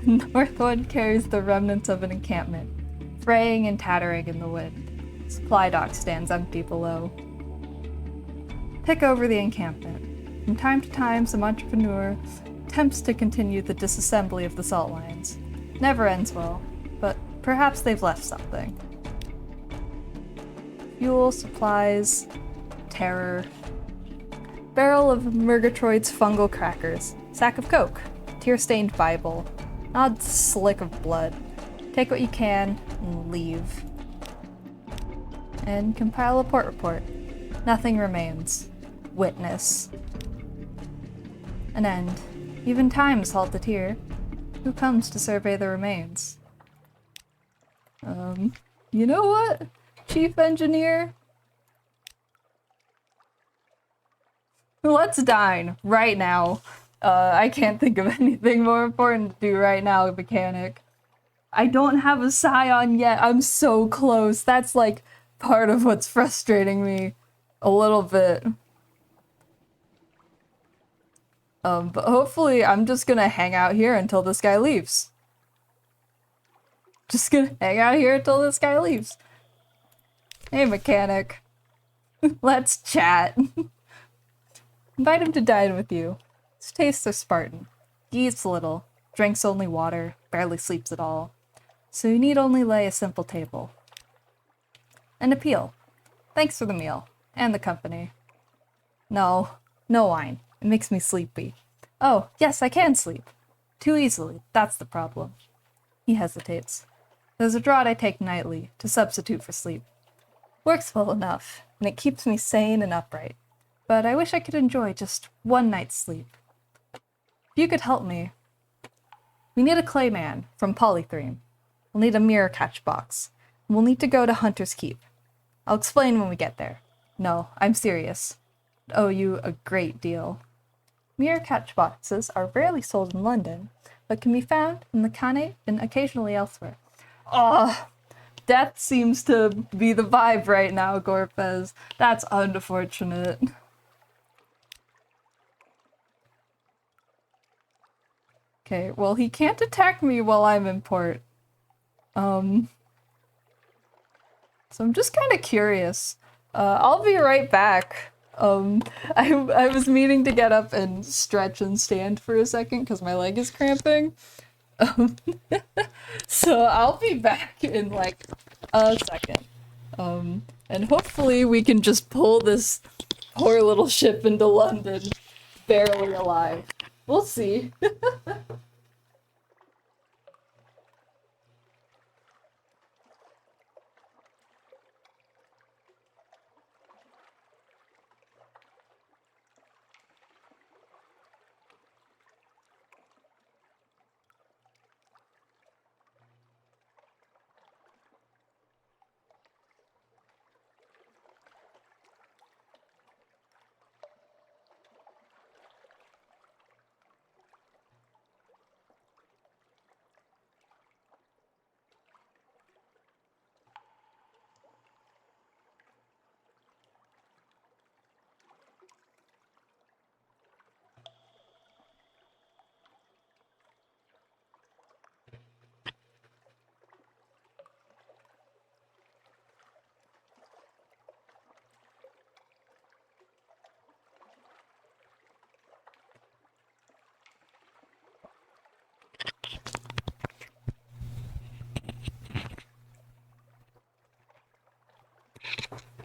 The north one carries the remnants of an encampment, fraying and tattering in the wind. Supply dock stands empty below. Pick over the encampment. From time to time, some entrepreneur attempts to continue the disassembly of the salt lines. Never ends well, but perhaps they've left something. Fuel, supplies, terror. Barrel of Murgatroyd's fungal crackers. Sack of coke. Tear-stained Bible. Odd slick of blood. Take what you can and leave. And compile a port report. Nothing remains. Witness. An end. Even time is halted here. Who comes to survey the remains? You know what, Chief Engineer? Let's dine right now. I can't think of anything more important to do right now, mechanic. I don't have a scion yet. I'm so close. That's like part of what's frustrating me a little bit. But hopefully I'm just gonna hang out here until this guy leaves. Just gonna hang out here until this guy leaves. Hey, mechanic. Let's chat. Invite him to dine with you. His tastes are Spartan. He eats little, drinks only water, barely sleeps at all. So you need only lay a simple table. An appeal. Thanks for the meal. And the company. No. No wine. It makes me sleepy. Oh, yes, I can sleep. Too easily. That's the problem. He hesitates. There's a draught I take nightly, to substitute for sleep. Works well enough, and it keeps me sane and upright. But I wish I could enjoy just one night's sleep. If you could help me. We need a clay man from Polythreme. We'll need a mirror catch box. And we'll need to go to Hunter's Keep. I'll explain when we get there. No, I'm serious. I owe you a great deal. Mirror catch boxes are rarely sold in London, but can be found in the Khanate and occasionally elsewhere. Ah, death seems to be the vibe right now, Gorpez. That's unfortunate. Okay, well, he can't attack me while I'm in port. So I'm just kind of curious. I'll be right back. I was meaning to get up and stretch and stand for a second because my leg is cramping. So I'll be back in like a second. And hopefully we can just pull this poor little ship into London barely alive. We'll see.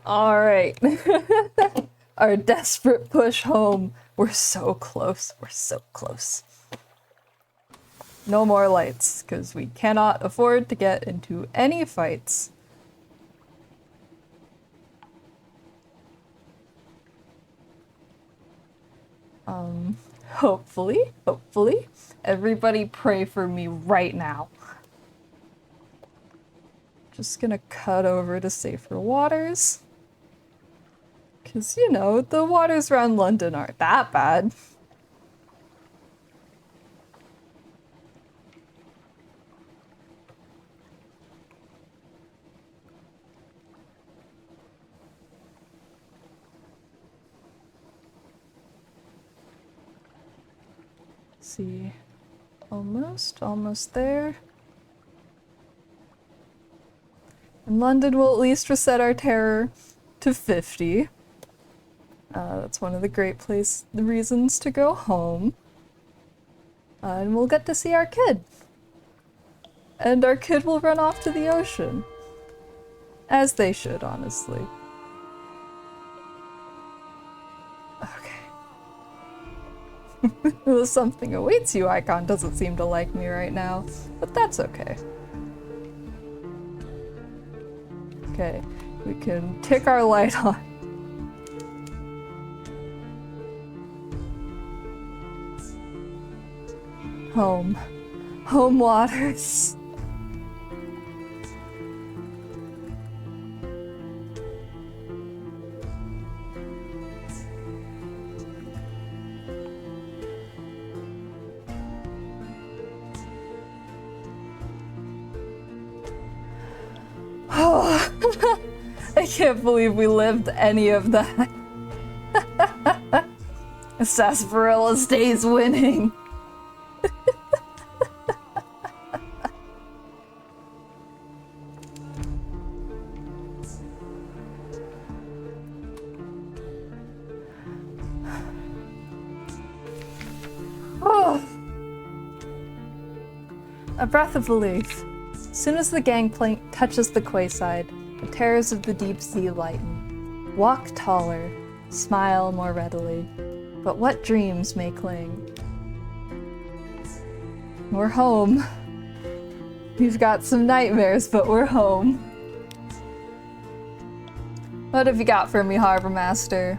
All right. Our desperate push home. We're so close. We're so close. No more lights, because we cannot afford to get into any fights. Hopefully, everybody pray for me right now. Just gonna cut over to safer waters. Because, you know, the waters around London aren't that bad. See, almost there. And London will at least reset our terror to 50. That's one of the reasons to go home. And we'll get to see our kid. And our kid will run off to the ocean. As they should, honestly. Okay. Something awaits you icon doesn't seem to like me right now, but that's okay. Okay, we can tick our light on. Home. Home waters. can't believe we lived any of that. Sarsaparilla stays winning. Oh. A breath of relief. As soon as the gangplank touches the quayside, the terrors of the deep sea lighten. Walk taller, smile more readily. But what dreams may cling? We're home. We've got some nightmares, but we're home. What have you got for me, Harbor Master?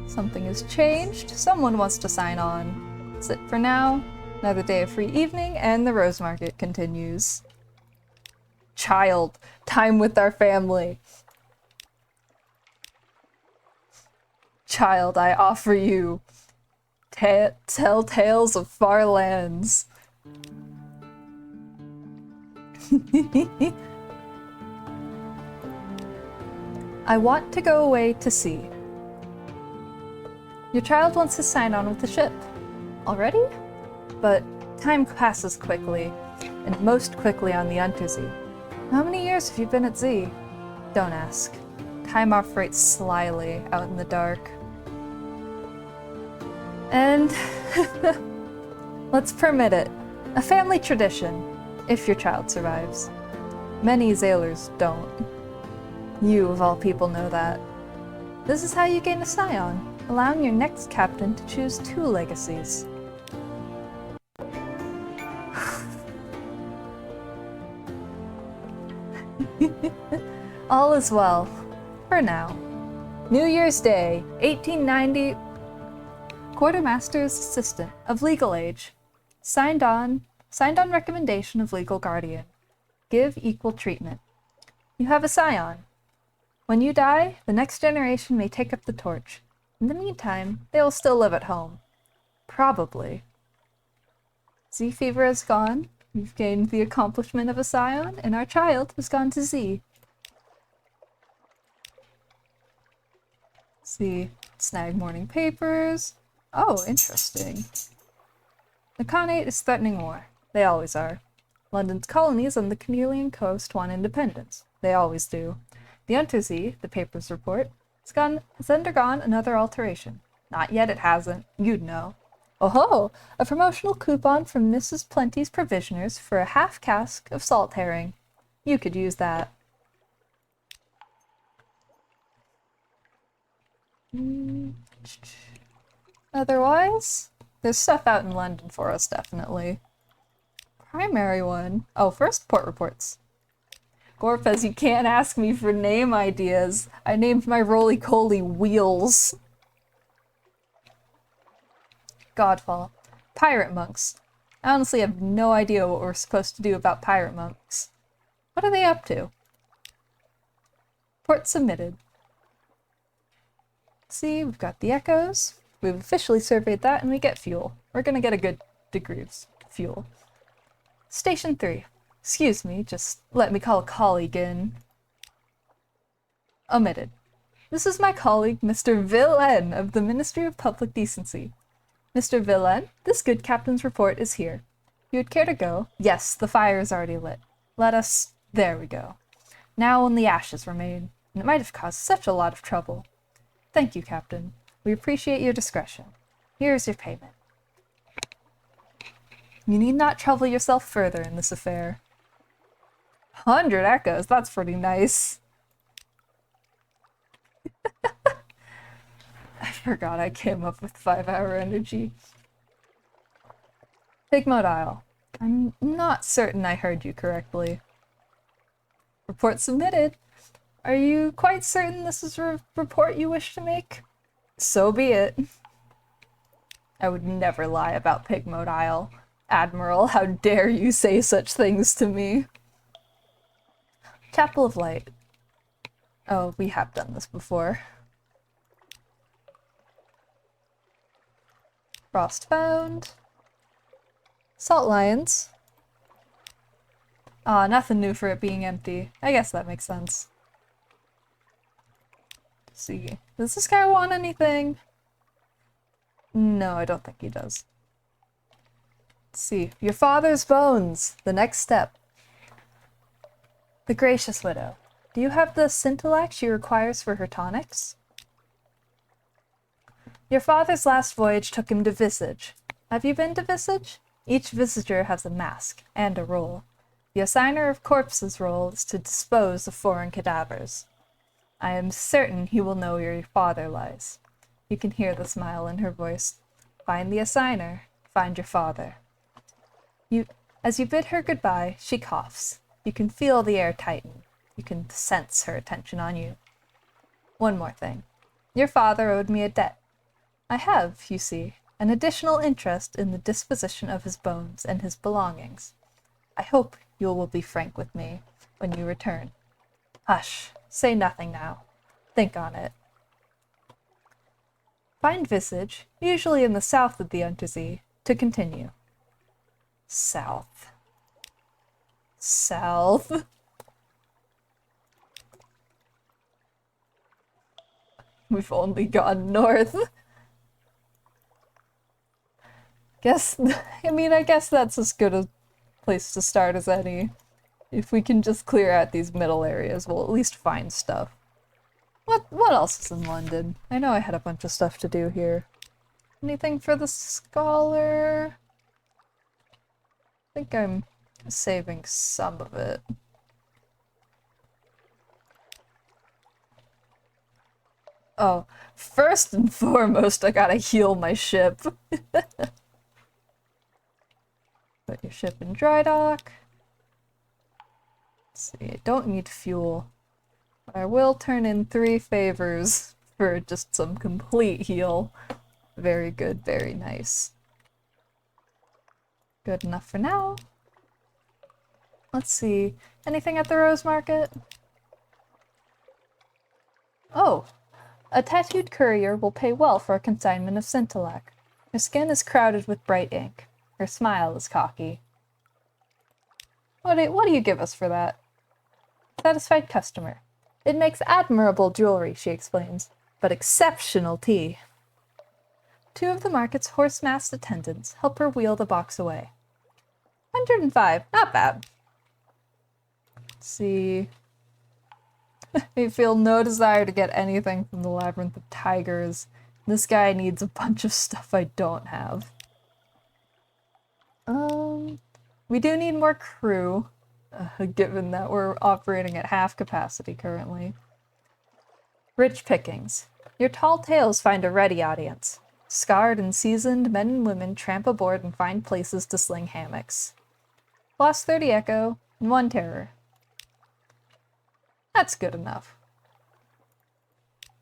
Something has changed. Someone wants to sign on. That's it for now. Another day of free evening, and the Rose Market continues. Child, time with our family. Child, I offer you tell tales of far lands. I want to go away to sea. Your child wants to sign on with the ship. Already? But time passes quickly, and most quickly on the Untersee. How many years have you been at sea? Don't ask. Time operates slyly out in the dark. And let's permit it. A family tradition, if your child survives. Many sailors don't. You, of all people, know that. This is how you gain a scion, allowing your next captain to choose 2 legacies. All is well. For now. New Year's Day, 1890. Quartermaster's assistant of legal age. Signed on recommendation of legal guardian. Give equal treatment. You have a scion. When you die, the next generation may take up the torch. In the meantime, they will still live at home. Probably. Z fever is gone. We've gained the accomplishment of a scion, and our child has gone to Z. See, snag morning papers. Oh, interesting. The Khanate is threatening war. They always are. London's colonies on the Canelian coast want independence. They always do. The Untersee, the papers report, has undergone another alteration. Not yet, it hasn't. You'd know. Oh-ho! A promotional coupon from Mrs. Plenty's Provisioners for a half cask of salt herring. You could use that. Otherwise, there's stuff out in London for us, definitely. Primary one. Oh, first port reports. Gorpez, you can't ask me for name ideas. I named my roly-coly Wheels. Godfall. Pirate monks. I honestly have no idea what we're supposed to do about pirate monks. What are they up to? Port submitted. See, we've got the echoes. We've officially surveyed that, and we get fuel. We're gonna get a good degree of fuel. Station 3. Excuse me, just let me call a colleague in. Omitted. This is my colleague, Mr. Villain of the Ministry of Public Decency. Mr. Villain, this good captain's report is here. You would care to go? Yes, the fire is already lit. Let us... There we go. Now only ashes remain, and it might have caused such a lot of trouble. Thank you, Captain. We appreciate your discretion. Here is your payment. You need not trouble yourself further in this affair. 100 echoes, that's pretty nice. I forgot I came up with 5-hour energy. Pigmo Isle. I'm not certain I heard you correctly. Report submitted. Are you quite certain this is a report you wish to make? So be it. I would never lie about Pigmo Isle. Admiral, how dare you say such things to me? Chapel of Light. Oh, we have done this before. Frost found. Salt lions. Aw, nothing new for it being empty. I guess that makes sense. see. Does this guy want anything? No, I don't think he does. Let's see. Your father's bones. The next step. The gracious widow. Do you have the scintillac she requires for her tonics? Your father's last voyage took him to Visage. Have you been to Visage? Each visager has a mask and a role. The assigner of corpses' role is to dispose of foreign cadavers. I am certain he will know where your father lies. You can hear the smile in her voice. Find the assigner, find your father. As you bid her goodbye, she coughs. You can feel the air tighten. You can sense her attention on you. One more thing. Your father owed me a debt. I have, you see, an additional interest in the disposition of his bones and his belongings. I hope you will be frank with me when you return. Hush, say nothing now. Think on it. Find Visage, usually in the south of the Untersee, to continue. South. South. We've only gone north. I guess that's as good a place to start as any. If we can just clear out these middle areas, we'll at least find stuff. What else is in London? I know I had a bunch of stuff to do here. Anything for the scholar? I think I'm saving some of it. Oh, first and foremost, I gotta heal my ship. Put your ship in dry dock. Let's see, I don't need fuel. But I will turn in 3 favors for just some complete heal. Very good, very nice. Good enough for now. Let's see, anything at the Rose Market? Oh, a tattooed courier will pay well for a consignment of scintillac. Her skin is crowded with bright ink. Her smile is cocky. What do you give us for that? Satisfied customer. It makes admirable jewelry, she explains, but exceptional tea. 2 of the market's horse-masked attendants help her wheel the box away. 105, not bad. Let's see. I feel no desire to get anything from the Labyrinth of Tigers. This guy needs a bunch of stuff I don't have. We do need more crew, given that we're operating at half capacity currently. Rich pickings. Your tall tales find a ready audience. Scarred and seasoned men and women tramp aboard and find places to sling hammocks. Lost 30 echo and 1 terror. That's good enough.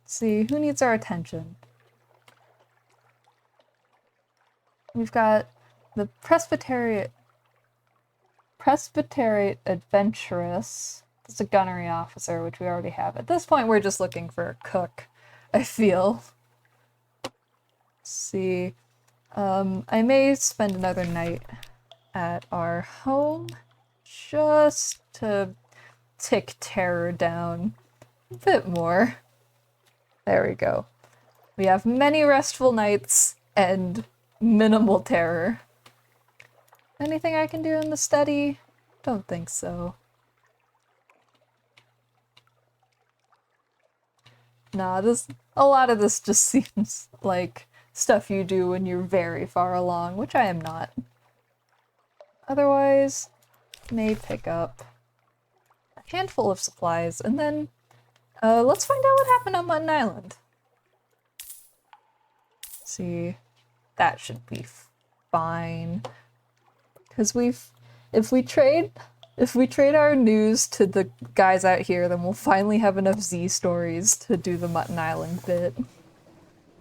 Let's see, who needs our attention? We've got the Presbyterian Adventuress. That's a gunnery officer, which we already have. At this point, we're just looking for a cook, I feel. Let's see. I may spend another night at our home just to tick terror down a bit more. There we go. We have many restful nights and minimal terror. Anything I can do in the study? Don't think so. Nah, a lot of this just seems like stuff you do when you're very far along, which I am not. Otherwise, may pick up a handful of supplies, and then let's find out what happened on Mutton Island. See, that should be fine. Because if we trade our news to the guys out here, then we'll finally have enough Z stories to do the Mutton Island bit.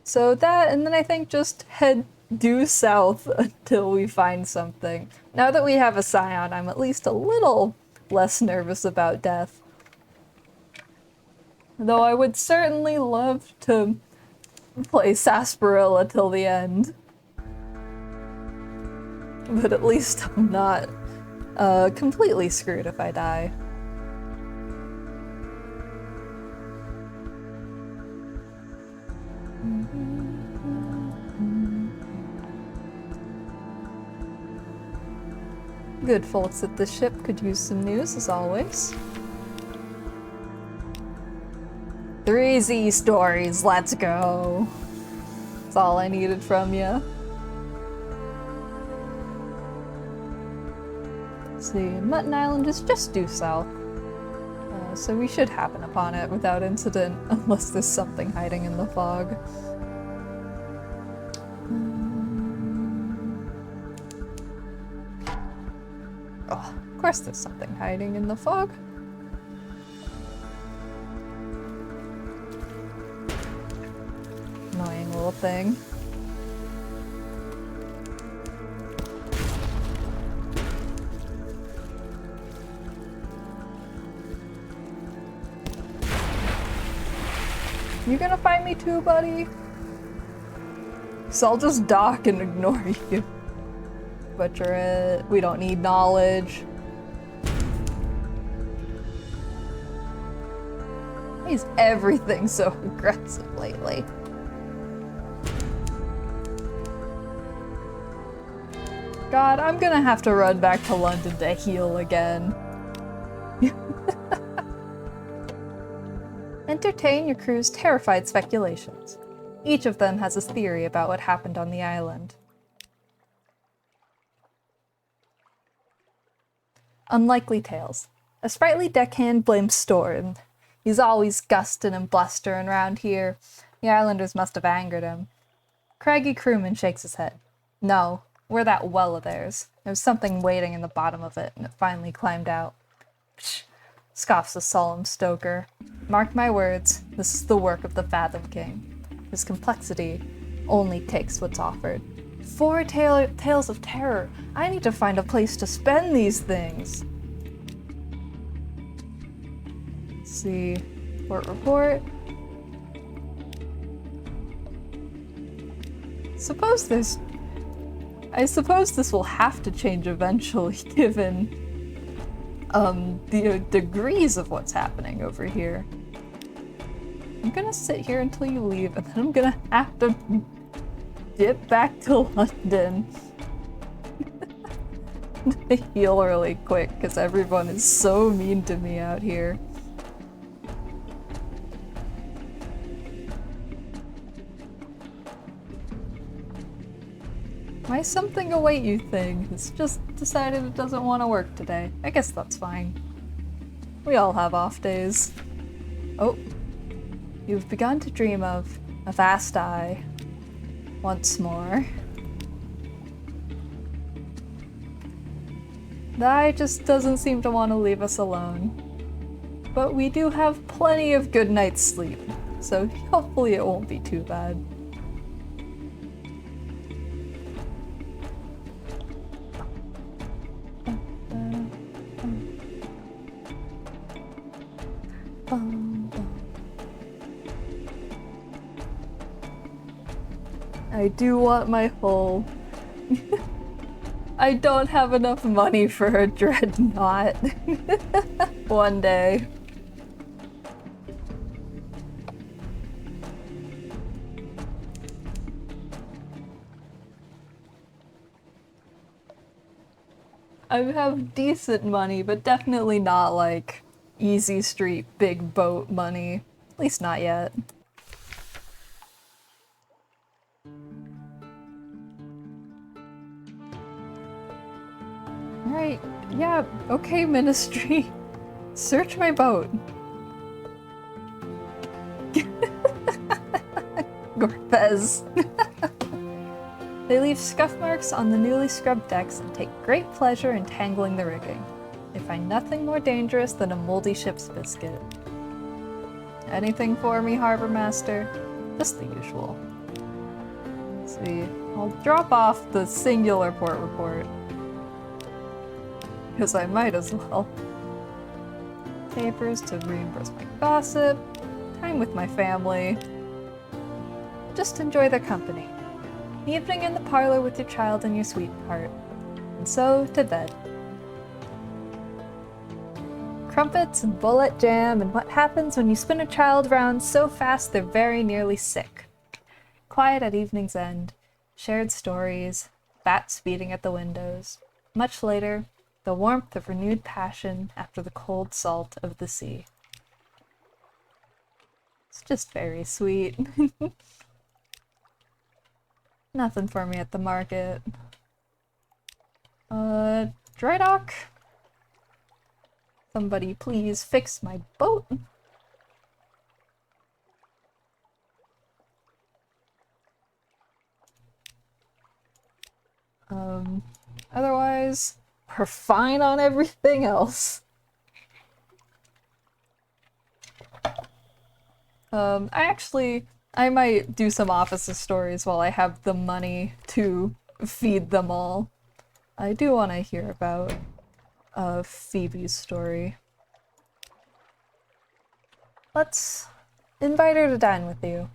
So that, and then I think just head due south until we find something. Now that we have a Scion, I'm at least a little less nervous about death. Though I would certainly love to play Sarsaparilla till the end. But at least I'm not completely screwed if I die. Good folks at the ship could use some news, as always. 3Z stories, let's go! That's all I needed from you. Let's see, Mutton Island is just due south. So we should happen upon it without incident, unless there's something hiding in the fog. Oh, of course there's something hiding in the fog. Annoying little thing. You gonna fight me too, buddy? So I'll just dock and ignore you. Butcher it. We don't need knowledge. He's everything so aggressive lately. God, I'm gonna have to run back to London to heal again. Entertain your crew's terrified speculations. Each of them has a theory about what happened on the island. Unlikely tales. A sprightly deckhand blames Storm. He's always gusting and blustering around here. The islanders must have angered him. Craggy crewman shakes his head. No, we're that well of theirs. There was something waiting in the bottom of it, and it finally climbed out. Psh, scoffs the solemn stoker. Mark my words, this is the work of the Fathom King. His complexity only takes what's offered. 4 tales of terror. I need to find a place to spend these things. Let's see. Report. I suppose this will have to change eventually, given the degrees of what's happening over here. I'm gonna sit here until you leave, and then I'm gonna have to dip back to London. To heal really quick, because everyone is so mean to me out here. My something await you thing has just decided it doesn't want to work today. I guess that's fine. We all have off days. Oh. You've begun to dream of a vast eye. Once more. The eye just doesn't seem to want to leave us alone. But we do have plenty of good night's sleep, so hopefully it won't be too bad. I do want my hull. I don't have enough money for a dreadnought. One day. I have decent money, but definitely not like easy street big boat money. At least not yet. Alright, yeah, okay, Ministry. Search my boat. Gorpez. They leave scuff marks on the newly scrubbed decks and take great pleasure in tangling the rigging. They find nothing more dangerous than a moldy ship's biscuit. Anything for me, Harbor Master? Just the usual. Let's see. I'll drop off the singular port report. Because I might as well. Papers to reimburse my gossip. Time with my family. Just enjoy their company. Evening in the parlor with your child and your sweetheart. And so, to bed. Crumpets and bullet jam and what happens when you spin a child around so fast they're very nearly sick. quiet at evening's end, shared stories, bats beating at the windows. Much later, the warmth of renewed passion after the cold salt of the sea. It's just very sweet. Nothing for me at the market. Dry dock? Somebody please fix my boat. Otherwise, we're fine on everything else. I might do some officer stories while I have the money to feed them all. I do want to hear about Phoebe's story. Let's invite her to dine with you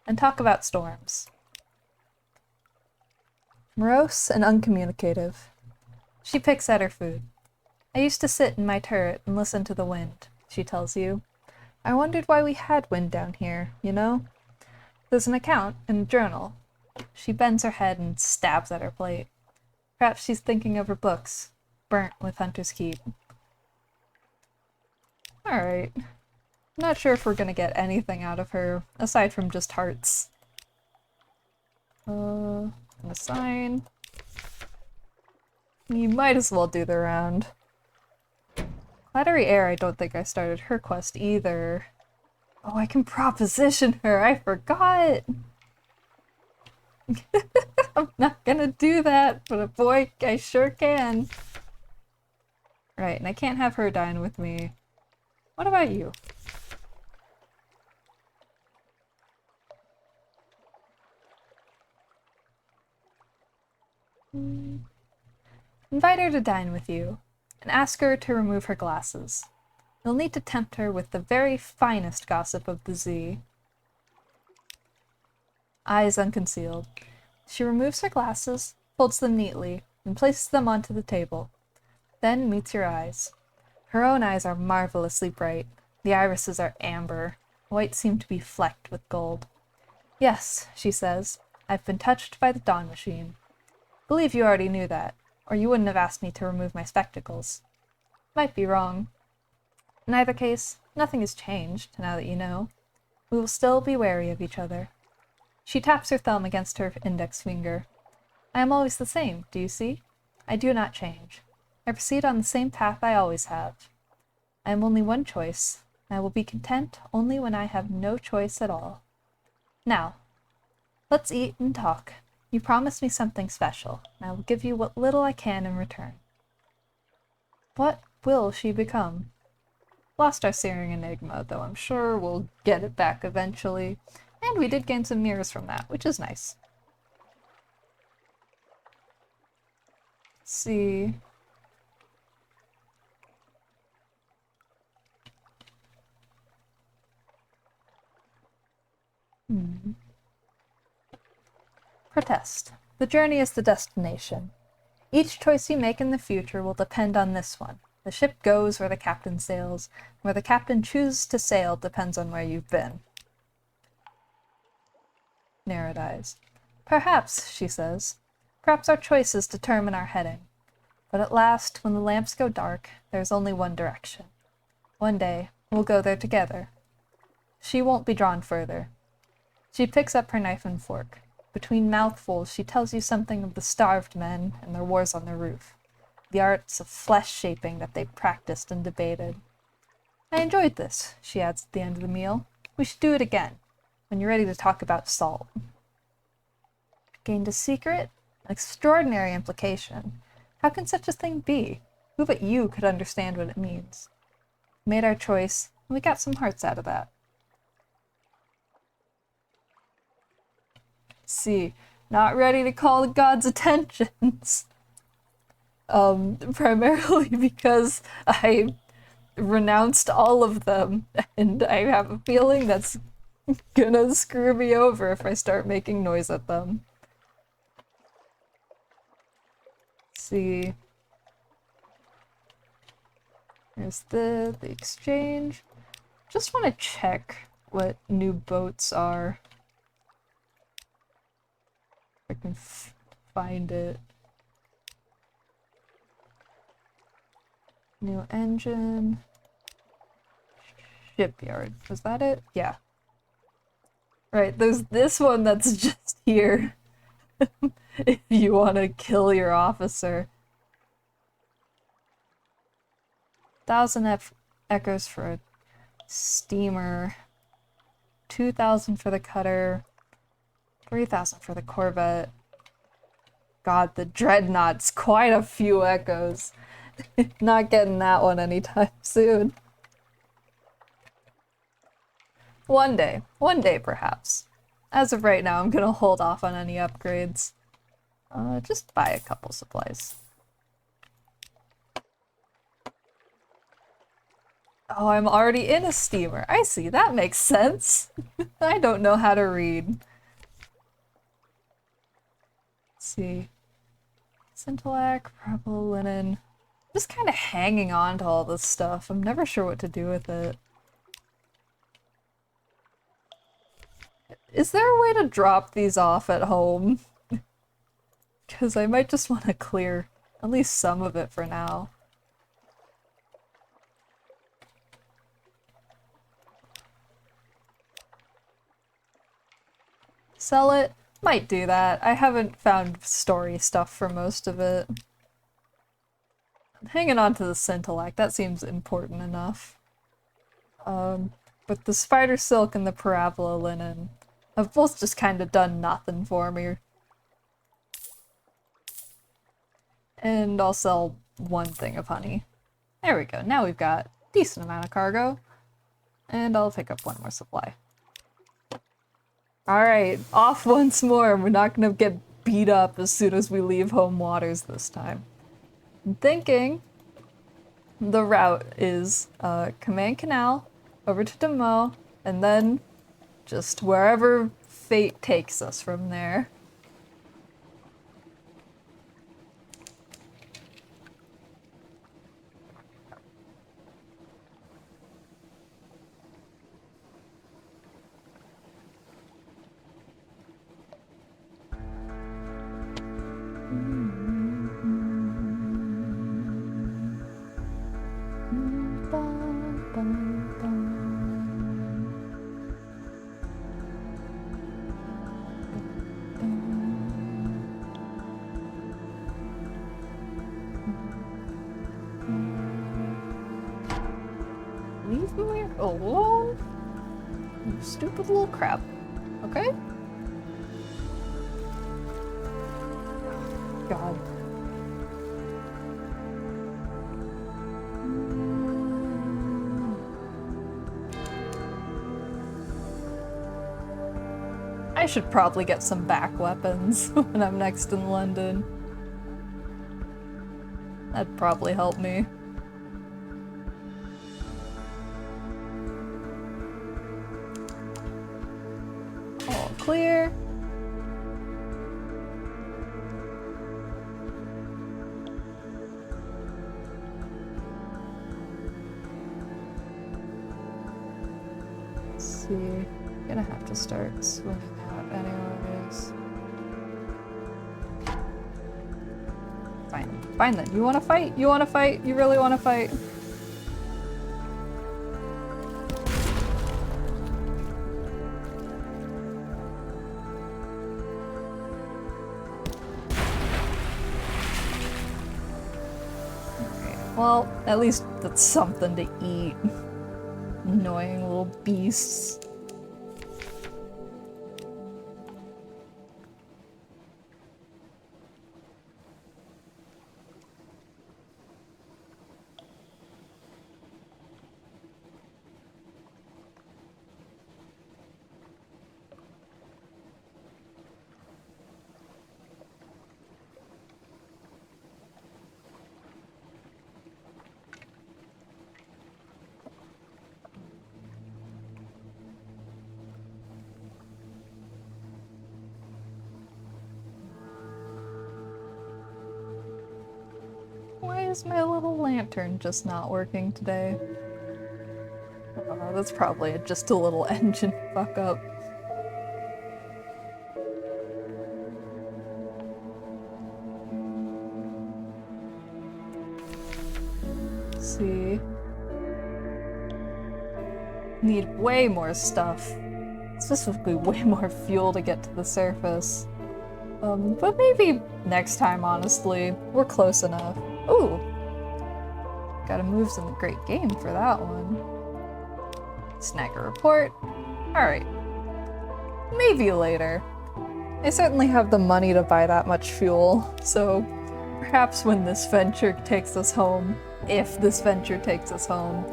and talk about storms. Morose and uncommunicative. She picks at her food. I used to sit in my turret and listen to the wind, she tells you. I wondered why we had wind down here, you know? There's an account in a journal. She bends her head and stabs at her plate. Perhaps she's thinking of her books, burnt with Hunter's Keep. Alright. I'm not sure if we're gonna get anything out of her, aside from just hearts. A sign. You might as well do the round. Clattery Air, I don't think I started her quest either. Oh, I can proposition her, I forgot! I'm not gonna do that, but boy, I sure can. Right, and I can't have her dine with me. What about you? Invite her to dine with you, and ask her to remove her glasses. You'll need to tempt her with the very finest gossip of the Z. Eyes unconcealed. She removes her glasses, folds them neatly, and places them onto the table. Then meets your eyes. Her own eyes are marvelously bright. The irises are amber. White seem to be flecked with gold. Yes, she says, I've been touched by the Dawn Machine. Believe you already knew that, or you wouldn't have asked me to remove my spectacles. Might be wrong. In either case, nothing has changed, now that you know. We will still be wary of each other. She taps her thumb against her index finger. I am always the same, do you see? I do not change. I proceed on the same path I always have. I am only one choice, and I will be content only when I have no choice at all. Now, let's eat and talk. You promised me something special, and I will give you what little I can in return. What will she become? Lost our searing enigma, though I'm sure we'll get it back eventually. And we did gain some mirrors from that, which is nice. Let's see. Protest. The journey is the destination. Each choice you make in the future will depend on this one. The ship goes where the captain sails. Where the captain chooses to sail depends on where you've been. Narrowed eyes. Perhaps, she says. Perhaps our choices determine our heading. But at last, when the lamps go dark, there's only one direction. One day, we'll go there together. She won't be drawn further. She picks up her knife and fork. Between mouthfuls, she tells you something of the starved men and their wars on the roof. The arts of flesh-shaping that they practiced and debated. I enjoyed this, she adds at the end of the meal. We should do it again, when you're ready to talk about salt. Gained a secret? An extraordinary implication. How can such a thing be? Who but you could understand what it means? We made our choice, and we got some hearts out of that. See, not ready to call the gods' attentions. Primarily because I renounced all of them, and I have a feeling that's gonna screw me over if I start making noise at them. Let's see. There's the exchange. Just want to check what new boats are. I can find it. New engine. Shipyard. Was that it? Yeah. Right, there's this one that's just here. If you want to kill your officer. 1,000 echoes for a steamer. 2,000 for the cutter. 3,000 for the corvette. God, the dreadnought's quite a few echoes. Not getting that one anytime soon. One day perhaps. As of right now, I'm gonna hold off on any upgrades. Just buy a couple supplies. Oh, I'm already in a steamer. I see, that makes sense. I don't know how to read. Let's see. Scintillac, purple linen. Just kind of hanging on to all this stuff. I'm never sure what to do with it. Is there a way to drop these off at home? Because I might just want to clear at least some of it for now. Sell it? Might do that. I haven't found story stuff for most of it. I'm hanging on to the Scintillac, that seems important enough. But the spider silk and the parabola linen have both just kind of done nothing for me. And I'll sell one thing of honey. There we go, now we've got a decent amount of cargo. And I'll pick up one more supply. Alright, off once more. We're not gonna get beat up as soon as we leave home waters this time. I'm thinking the route is Command Canal, over to Demoux, and then just wherever fate takes us from there. Leave me alone, you stupid little crap. Okay? God. I should probably get some back weapons when I'm next in London. That'd probably help me. All clear. Let's see. Gonna have to start swimming out anyways. Fine. Fine then. You wanna fight? You wanna fight? You really wanna fight? Okay. Well, at least that's something to eat. Annoying little beasts. Why is my little lantern just not working today? Oh, that's probably just a little engine fuck up. need way more stuff. Specifically, way more fuel to get to the surface. But maybe next time, honestly. We're close enough. Ooh! Gotta moves in the great game for that one. Snag a report. Alright. Maybe later. I certainly have the money to buy that much fuel, so perhaps when this venture takes us home, if this venture takes us home.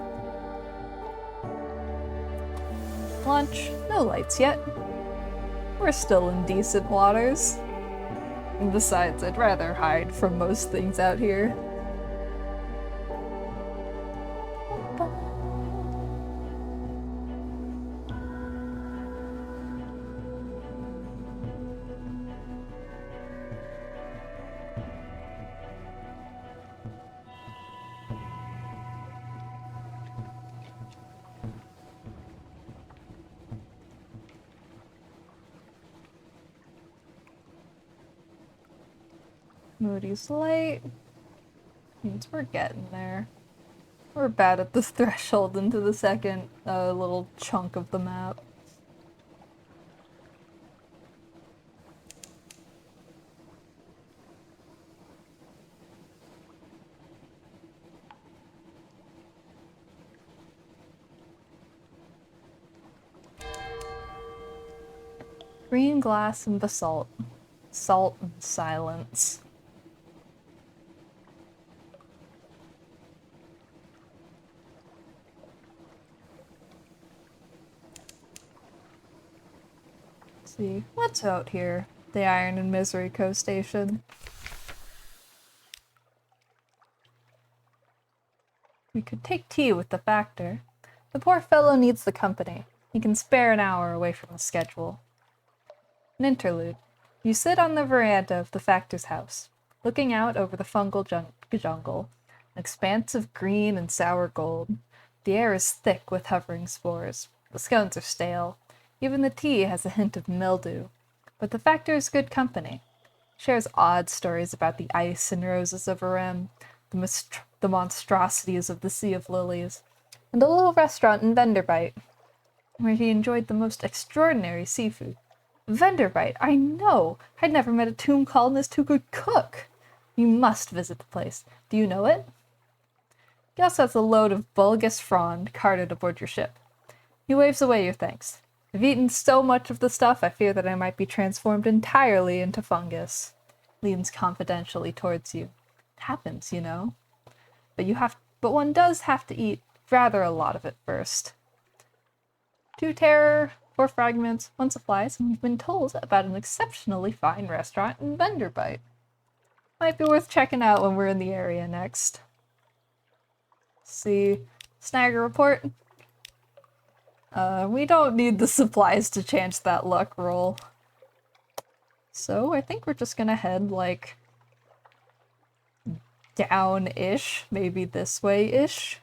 Launch. No lights yet. We're still in decent waters. And besides, I'd rather hide from most things out here. Moody's light. Means we're getting there. We're about at the threshold into the second little chunk of the map. Green glass and basalt. Salt and silence. Let's see, what's out here? The Iron and Misery Co. station. We could take tea with the factor. The poor fellow needs the company. He can spare an hour away from the schedule. An interlude. You sit on the veranda of the factor's house, looking out over the fungal jungle, an expanse of green and sour gold. The air is thick with hovering spores. The scones are stale. Even the tea has a hint of mildew. But the factor is good company. Shares odd stories about the ice and roses of Arem, the monstrosities of the Sea of Lilies, and a little restaurant in Venderbite, where he enjoyed the most extraordinary seafood. Venderbite, I know! I'd never met a tomb colonist who could cook! You must visit the place. Do you know it? He also has a load of bulgus frond carted aboard your ship. He waves away your thanks. I've eaten so much of the stuff I fear that I might be transformed entirely into fungus. Leans confidentially towards you. It happens, you know. But one does have to eat rather a lot of it first. 2 terror, 4 fragments, 1 supplies, and we've been told about an exceptionally fine restaurant in Venderbite. Might be worth checking out when we're in the area next. See, Snagger report. We don't need the supplies to chance that luck roll. So I think we're just gonna head, like, down-ish, maybe this way-ish.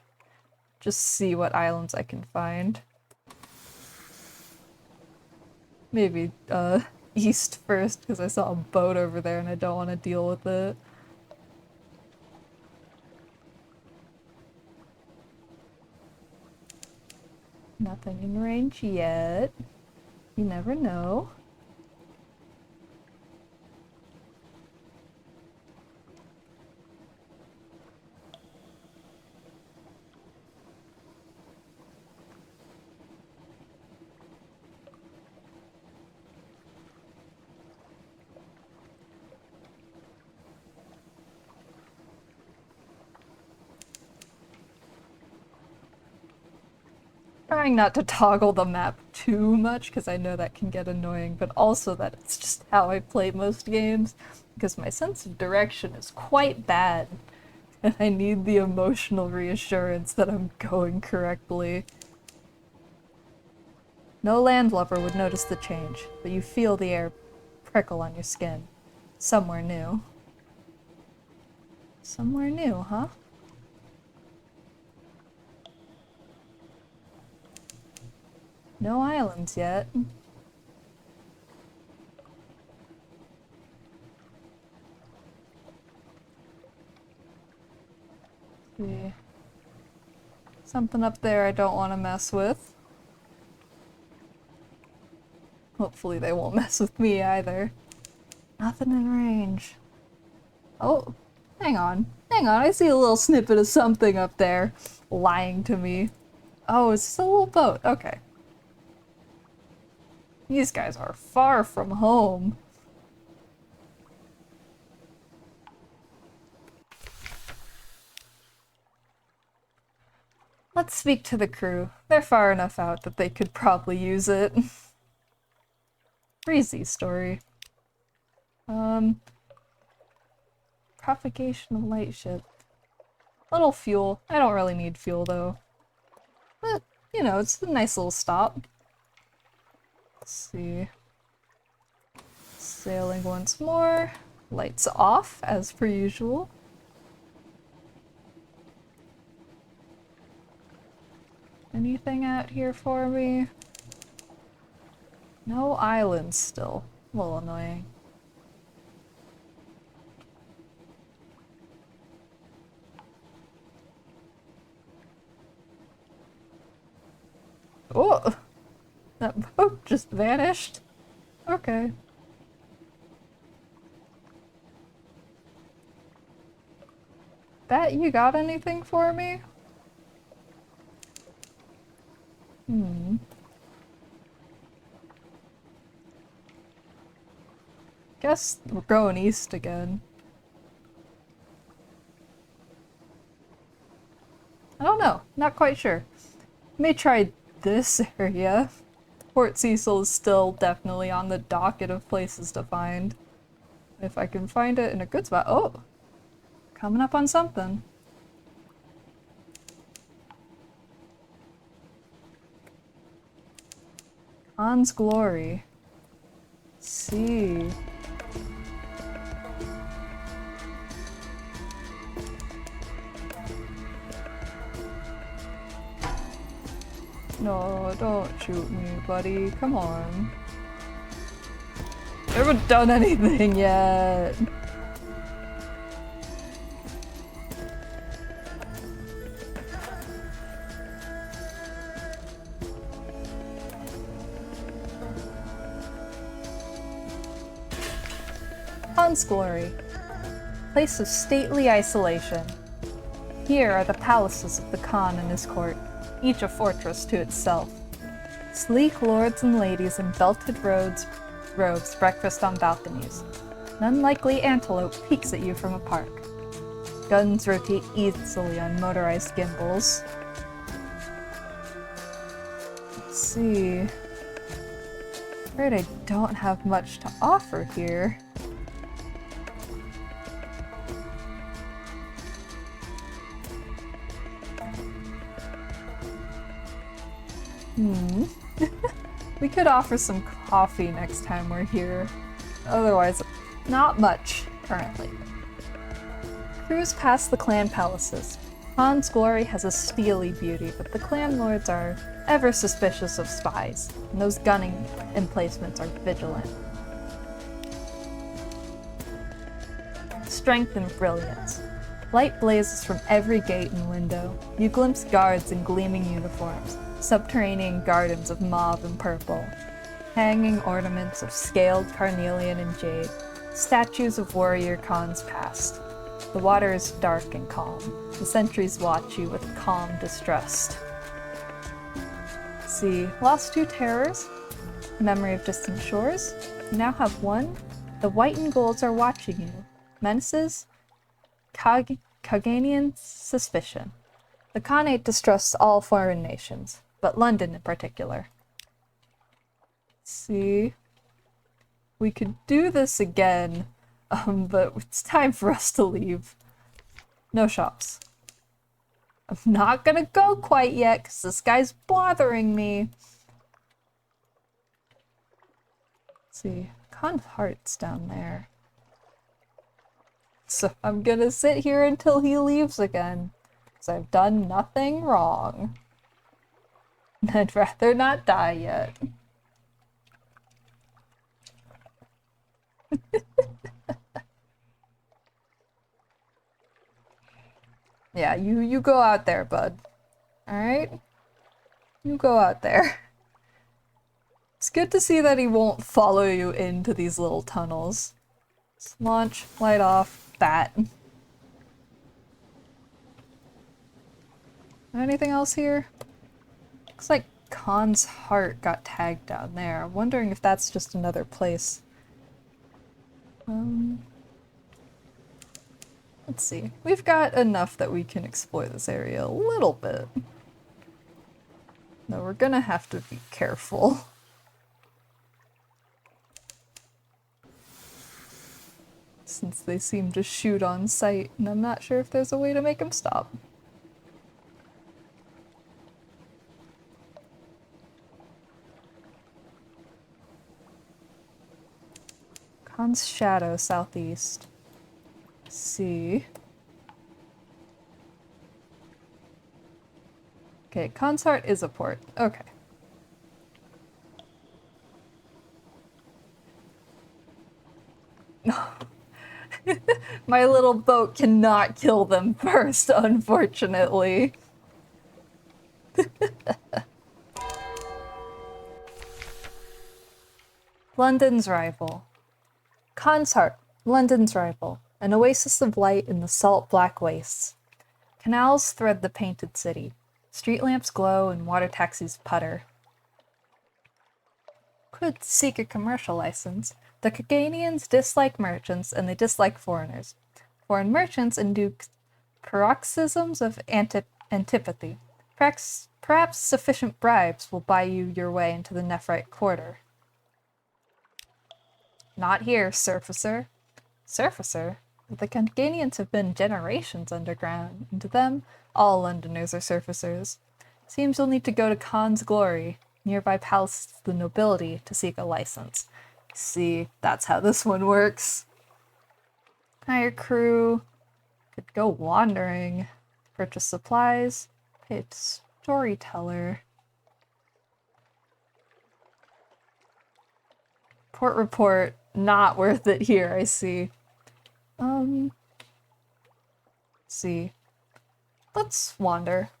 Just see what islands I can find. Maybe, east first, because I saw a boat over there and I don't want to deal with it. Nothing in range yet. You never know. Trying not to toggle the map too much, because I know that can get annoying, but also that it's just how I play most games, because my sense of direction is quite bad, and I need the emotional reassurance that I'm going correctly. No landlubber would notice the change, but you feel the air prickle on your skin. Somewhere new. Somewhere new, huh? No islands yet. See. Something up there I don't want to mess with. Hopefully they won't mess with me either. Nothing in range. Oh, hang on. Hang on, I see a little snippet of something up there lying to me. Oh, it's just a little boat. Okay. These guys are far from home. Let's speak to the crew. They're far enough out that they could probably use it. Breezy story. Propagation of light ship. Little fuel. I don't really need fuel though. But, you know, it's a nice little stop. Let's see. Sailing once more. Lights off, as per usual. Anything out here for me? No islands still. A little annoying. Oh! That boat just vanished. Okay. Bet you got anything for me? Guess we're going east again. I don't know. Not quite sure. May try this area. Port Cecil is still definitely on the docket of places to find. If I can find it in a good spot. Oh! Coming up on something. Khan's Glory. Let's see. No, don't shoot me, buddy. Come on. I haven't done anything yet. Khan's Glory. Place of stately isolation. Here are the palaces of the Khan and his court, each a fortress to itself. Sleek lords and ladies in belted robes breakfast on balconies. An unlikely antelope peeks at you from a park. Guns rotate easily on motorized gimbals. Let's see. Afraid I don't have much to offer here. We could offer some coffee next time we're here. Otherwise, not much, currently. Cruise past the clan palaces. Khan's Glory has a steely beauty, but the clan lords are ever suspicious of spies, and those gunning emplacements are vigilant. Strength and brilliance. Light blazes from every gate and window. You glimpse guards in gleaming uniforms, subterranean gardens of mauve and purple, hanging ornaments of scaled carnelian and jade, statues of warrior Khans past. The water is dark and calm. The sentries watch you with calm distrust. Let's see, lost two terrors, memory of distant shores. You now have one. The white and golds are watching you. Menaces, Kaganian suspicion. The Khanate distrusts all foreign nations, but London in particular. Let's see. We could do this again, but it's time for us to leave. No shops. I'm not gonna go quite yet, because this guy's bothering me. Let's see. Khan Heart's down there. So I'm gonna sit here until he leaves again, because I've done nothing wrong. I'd rather not die yet. Yeah, you go out there, bud. Alright? You go out there. It's good to see that he won't follow you into these little tunnels. Let's launch, light off, bat. Anything else here? Looks like Khan's heart got tagged down there. I'm wondering if that's just another place. Let's see. We've got enough that we can explore this area a little bit. No, we're gonna have to be careful. Since they seem to shoot on sight, and I'm not sure if there's a way to make them stop. Khan's shadow, southeast. Let's see. Okay, Khan's heart is a port. Okay. My little boat cannot kill them first, unfortunately. London's rival. Khan's heart, London's rival, an oasis of light in the salt black wastes. Canals thread the painted city. Street lamps glow and water taxis putter. Could seek a commercial license. The Caganians dislike merchants and they dislike foreigners. Foreign merchants induce paroxysms of antipathy. Perhaps sufficient bribes will buy you your way into the Nephrite quarter. Not here, surfacer. Surfacer? The Caganians have been generations underground, and to them, all Londoners are surfacers. Seems you'll need to go to Khan's Glory, nearby palaces of the nobility, to seek a license. See, that's how this one works. Hire crew. Could go wandering. Purchase supplies. Pay a storyteller. Port report. Not worth it here, I see. See. Let's wander.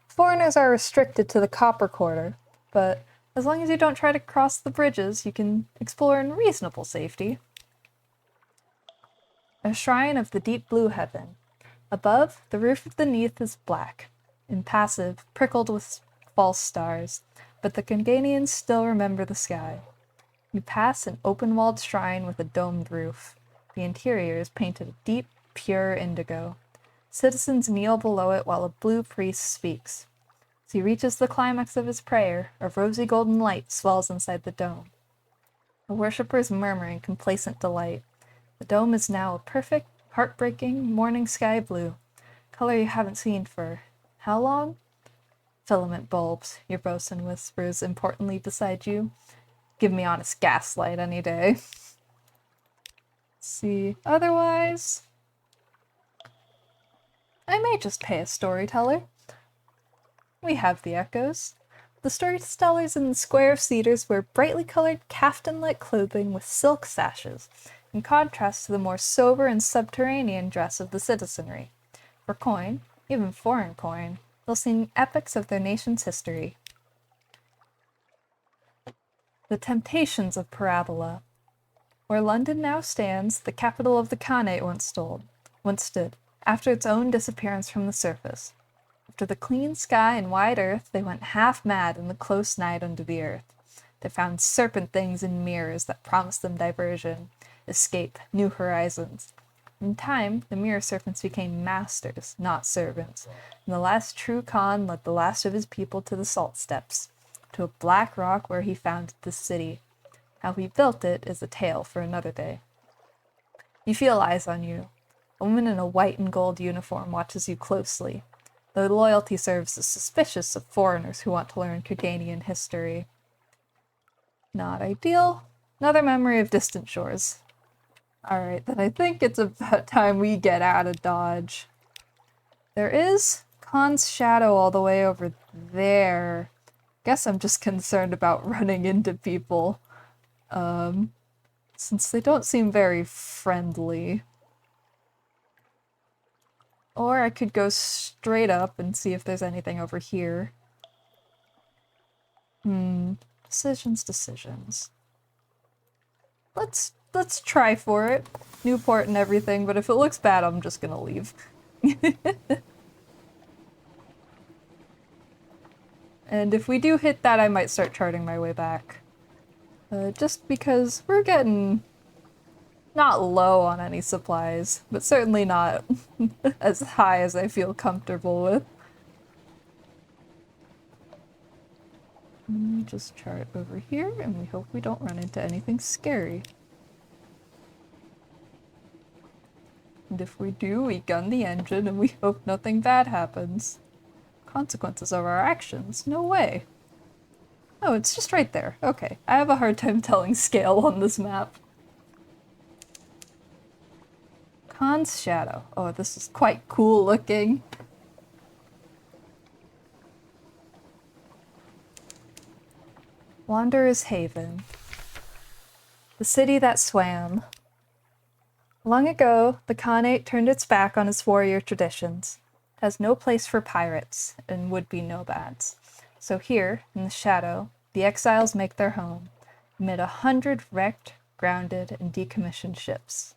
Foreigners are restricted to the Copper Quarter, but as long as you don't try to cross the bridges, you can explore in reasonable safety. A shrine of the deep blue heaven. Above, the roof of the neath is black, impassive, prickled with false stars, but the Conganians still remember the sky. You pass an open-walled shrine with a domed roof. The interior is painted a deep, pure indigo. Citizens kneel below it while a blue priest speaks. As he reaches the climax of his prayer, a rosy golden light swells inside the dome. The worshippers murmur in complacent delight. The dome is now a perfect, heartbreaking morning sky blue, color you haven't seen for how long? Filament bulbs, your bosun whispers importantly beside you. Give me honest gaslight any day. Let's see, otherwise, I may just pay a storyteller. We have the echoes. The storytellers in the Square of Cedars wear brightly colored caftan-like clothing with silk sashes, in contrast to the more sober and subterranean dress of the citizenry. For coin, even foreign coin, they'll sing epics of their nation's history. The temptations of parabola. Where London now stands, the capital of the Khanate once stood, after its own disappearance from the surface. After the clean sky and wide earth, they went half mad in the close night under the earth. They found serpent things in mirrors that promised them diversion, escape, new horizons. In time, the mirror serpents became masters, not servants, and the last true Khan led the last of his people to the salt steppes, to a black rock where he founded the city. How he built it is a tale for another day. You feel eyes on you. A woman in a white and gold uniform watches you closely. Their loyalty serves as suspicious of foreigners who want to learn Caganian history. Not ideal. Another memory of distant shores. Alright, then I think it's about time we get out of Dodge. There is Khan's shadow all the way over there. Guess I'm just concerned about running into people. Since they don't seem very friendly. Or I could go straight up and see if there's anything over here. Decisions. Let's try for it. Newport and everything, but if it looks bad, I'm just gonna leave. And if we do hit that, I might start charting my way back. Just because we're getting not low on any supplies, but certainly not as high as I feel comfortable with. Just chart over here, and we hope we don't run into anything scary. And if we do, we gun the engine, and we hope nothing bad happens. Consequences of our actions? No way. Oh, it's just right there. Okay, I have a hard time telling scale on this map. Khan's Shadow. Oh, this is quite cool looking. Wanderer's Haven. The city that swam. Long ago, the Khanate turned its back on its warrior traditions. It has no place for pirates and would-be nomads. So here, in the shadow, the exiles make their home, amid 100 wrecked, grounded, and decommissioned ships.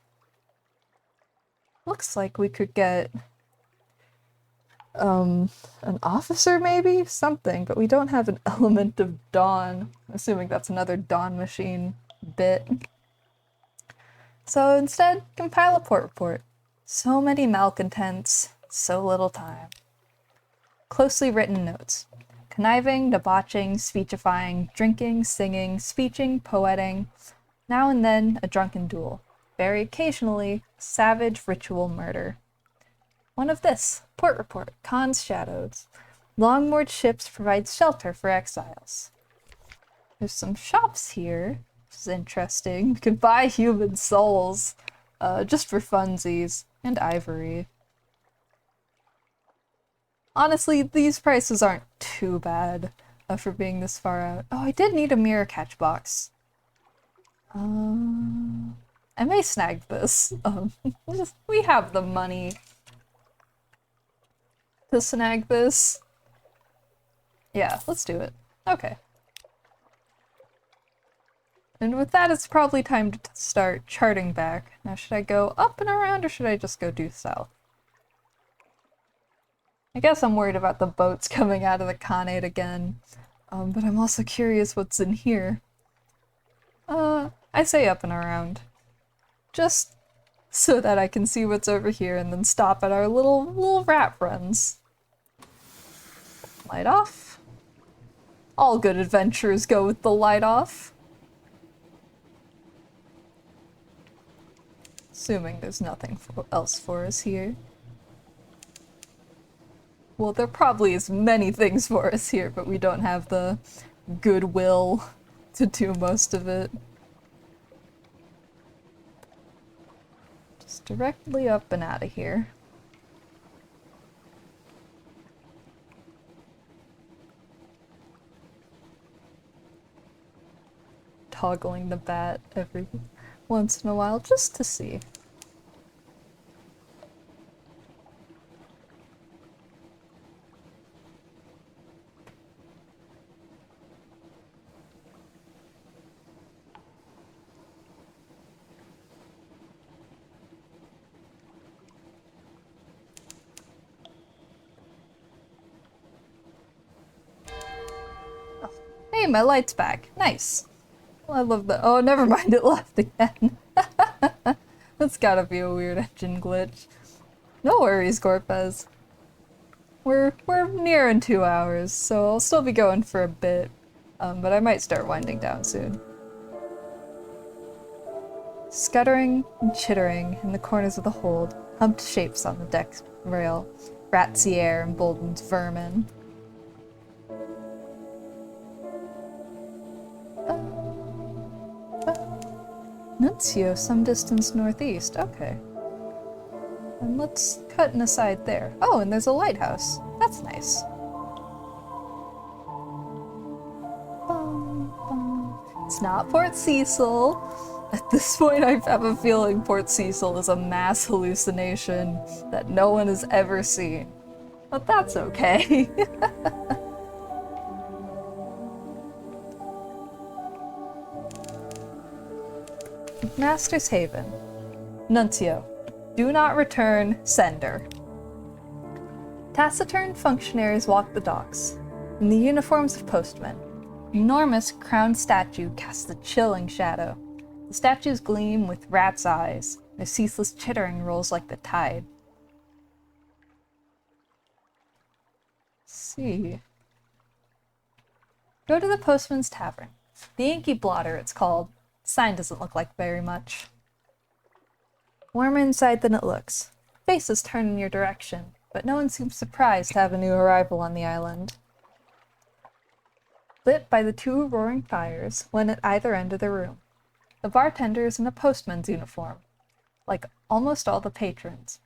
Looks like we could get an officer maybe? Something, but we don't have an element of dawn. I'm assuming that's another dawn machine bit. So instead, compile a port report. So many malcontents, so little time. Closely written notes. Conniving, debauching, speechifying, drinking, singing, speeching, poeting. Now and then, a drunken duel. Very occasionally, savage ritual murder. One of this, port report, Khan's Shadows. Long-moored ships provide shelter for exiles. There's some shops here, which is interesting. We could buy human souls, just for funsies, and ivory. Honestly, these prices aren't too bad for being this far out. Oh, I did need a mirror catch box. I may snag this. We have the money to snag this. Yeah, let's do it. Okay. And with that, it's probably time to start charting back. Now, should I go up and around, or should I just go due south? I guess I'm worried about the boats coming out of the Khanate again. But I'm also curious what's in here. I say up and around. Just so that I can see what's over here and then stop at our little rat runs. Light off. All good adventures go with the light off. Assuming there's nothing else for us here. Well, there probably is many things for us here, but we don't have the goodwill to do most of it. Just directly up and out of here. Toggling the bat every once in a while, just to see. Oh, hey, my light's back. Nice. I love that. Oh, never mind, it left again. That's gotta be a weird engine glitch. No worries, Gorpez. We're nearing 2 hours, so I'll still be going for a bit. But I might start winding down soon. Scuttering and chittering in the corners of the hold, humped shapes on the deck rail, ratsy air emboldened vermin. Nuncio, some distance northeast. Okay. And let's cut an aside there. Oh, and there's a lighthouse. That's nice. It's not Port Cecil. At this point, I have a feeling Port Cecil is a mass hallucination that no one has ever seen. But that's okay. Master's Haven. Nuncio. Do not return, sender. Taciturn functionaries walk the docks, in the uniforms of postmen. An enormous crowned statue casts a chilling shadow. The statues gleam with rat's eyes. Their ceaseless chittering rolls like the tide. Let's see. Go to the Postman's Tavern. The Inky Blotter, it's called. The sign doesn't look like very much. Warmer inside than it looks. Faces turn in your direction, but no one seems surprised to have a new arrival on the island. Lit by the two roaring fires, one at either end of the room. The bartender is in a postman's uniform, like almost all the patrons.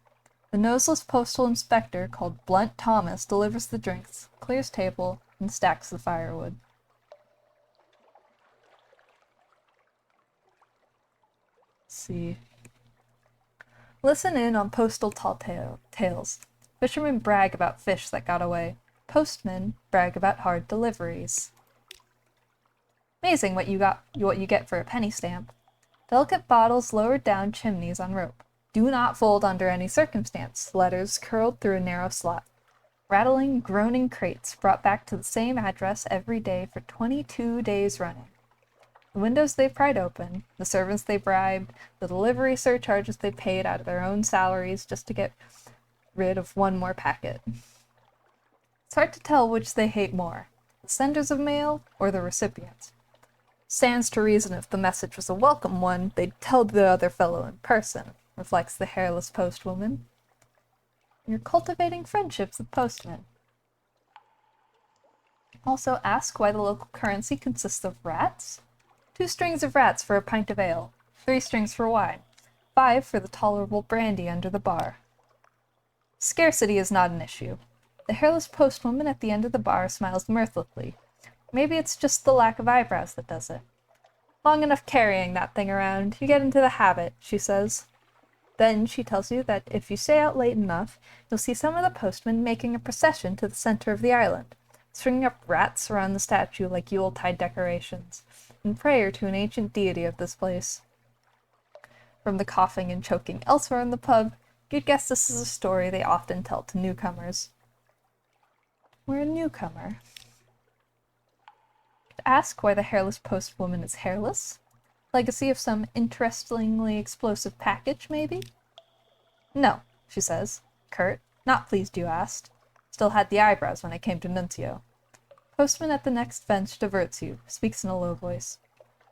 The noseless postal inspector, called Blunt Thomas, delivers the drinks, clears table, and stacks the firewood. Let's see. Listen in on postal tall tales. Fishermen brag about fish that got away. Postmen brag about hard deliveries. Amazing what you get for a penny stamp. Delicate bottles lowered down chimneys on rope. Do not fold under any circumstance. Letters curled through a narrow slot. Rattling, groaning crates brought back to the same address every day for 22 days running. The windows they pried open, the servants they bribed, the delivery surcharges they paid out of their own salaries just to get rid of one more packet. It's hard to tell which they hate more, the senders of mail or the recipients. Stands to reason if the message was a welcome one, they'd tell the other fellow in person, reflects the hairless postwoman. You're cultivating friendships with postmen. Also ask why the local currency consists of rats. 2 strings of rats for a pint of ale, 3 strings for wine, 5 for the tolerable brandy under the bar. Scarcity is not an issue. The hairless postwoman at the end of the bar smiles mirthlessly. Maybe it's just the lack of eyebrows that does it. Long enough carrying that thing around, you get into the habit, she says. Then she tells you that if you stay out late enough, you'll see some of the postmen making a procession to the center of the island, stringing up rats around the statue like Yuletide decorations, in prayer to an ancient deity of this place. From the coughing and choking elsewhere in the pub, you'd guess this is a story they often tell to newcomers. We're a newcomer. Ask why the hairless postwoman is hairless? Legacy of some interestingly explosive package, maybe? No, she says. Curt, not pleased you asked. Still had the eyebrows when I came to Nuncio. Postman at the next bench diverts you, speaks in a low voice.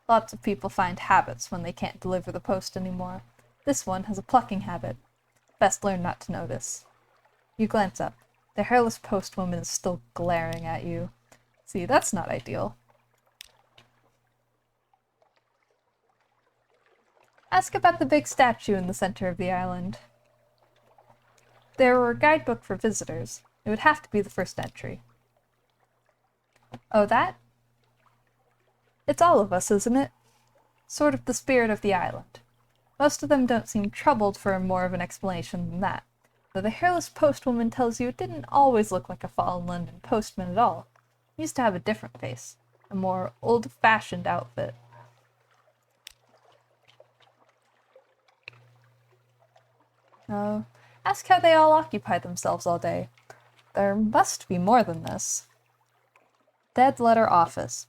Lots of people find habits when they can't deliver the post anymore. This one has a plucking habit. Best learn not to notice. You glance up. The hairless postwoman is still glaring at you. See, that's not ideal. Ask about the big statue in the center of the island. There were a guidebook for visitors. It would have to be the first entry. Oh, that? It's all of us, isn't it? Sort of the spirit of the island. Most of them don't seem troubled for more of an explanation than that, though the hairless postwoman tells you it didn't always look like a fallen London postman at all. He used to have a different face, a more old-fashioned outfit. Ask how they all occupy themselves all day. There must be more than this. Dead letter office.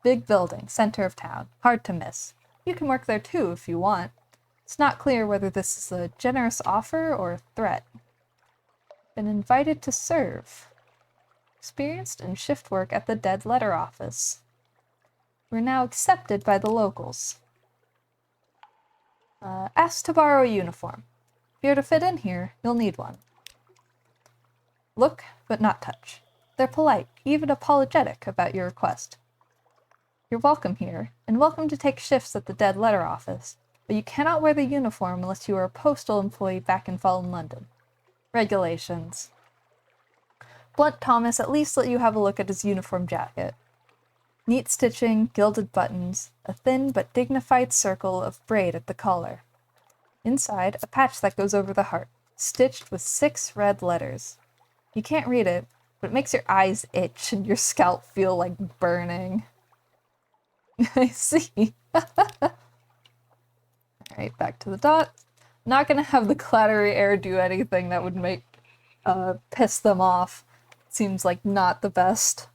Big building, center of town. Hard to miss. You can work there too if you want. It's not clear whether this is a generous offer or a threat. Been invited to serve. Experienced in shift work at the dead letter office. We're now accepted by the locals. Ask to borrow a uniform. If you're to fit in here, you'll need one. Look, but not touch. They're polite, even apologetic about your request. You're welcome here, and welcome to take shifts at the dead letter office, but you cannot wear the uniform unless you are a postal employee back in fallen London. Regulations. Blunt Thomas at least let you have a look at his uniform jacket. Neat stitching, gilded buttons, a thin but dignified circle of braid at the collar. Inside, a patch that goes over the heart, stitched with 6 red letters. You can't read it, but it makes your eyes itch and your scalp feel like burning. I see. Alright, back to the dot. Not gonna have the clattery air do anything that would make piss them off. Seems like not the best.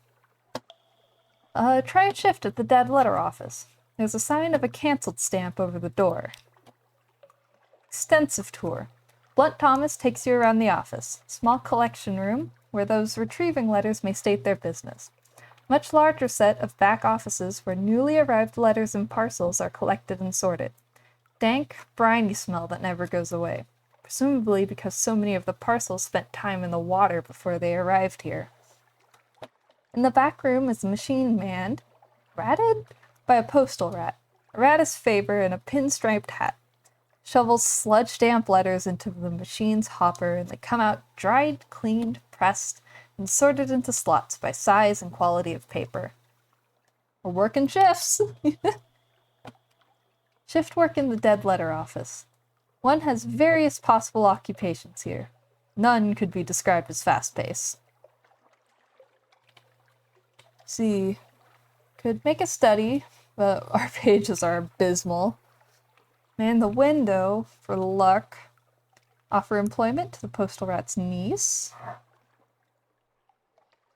Try a shift at the dead letter office. There's a sign of a cancelled stamp over the door. Extensive tour. Blunt Thomas takes you around the office. Small collection room where those retrieving letters may state their business. Much larger set of back offices where newly arrived letters and parcels are collected and sorted. Dank, briny smell that never goes away. Presumably because so many of the parcels spent time in the water before they arrived here. In the back room is a machine manned, ratted by a postal rat. A rat is Faber in a pinstriped hat. Shovels sludge-damp letters into the machine's hopper, and they come out dried, cleaned, pressed, and sorted into slots by size and quality of paper. We're working shifts! Shift work in the dead letter office. One has various possible occupations here. None could be described as fast-paced. See, could make a study, but our pages are abysmal. Man the window for luck. Offer employment to the postal rat's niece.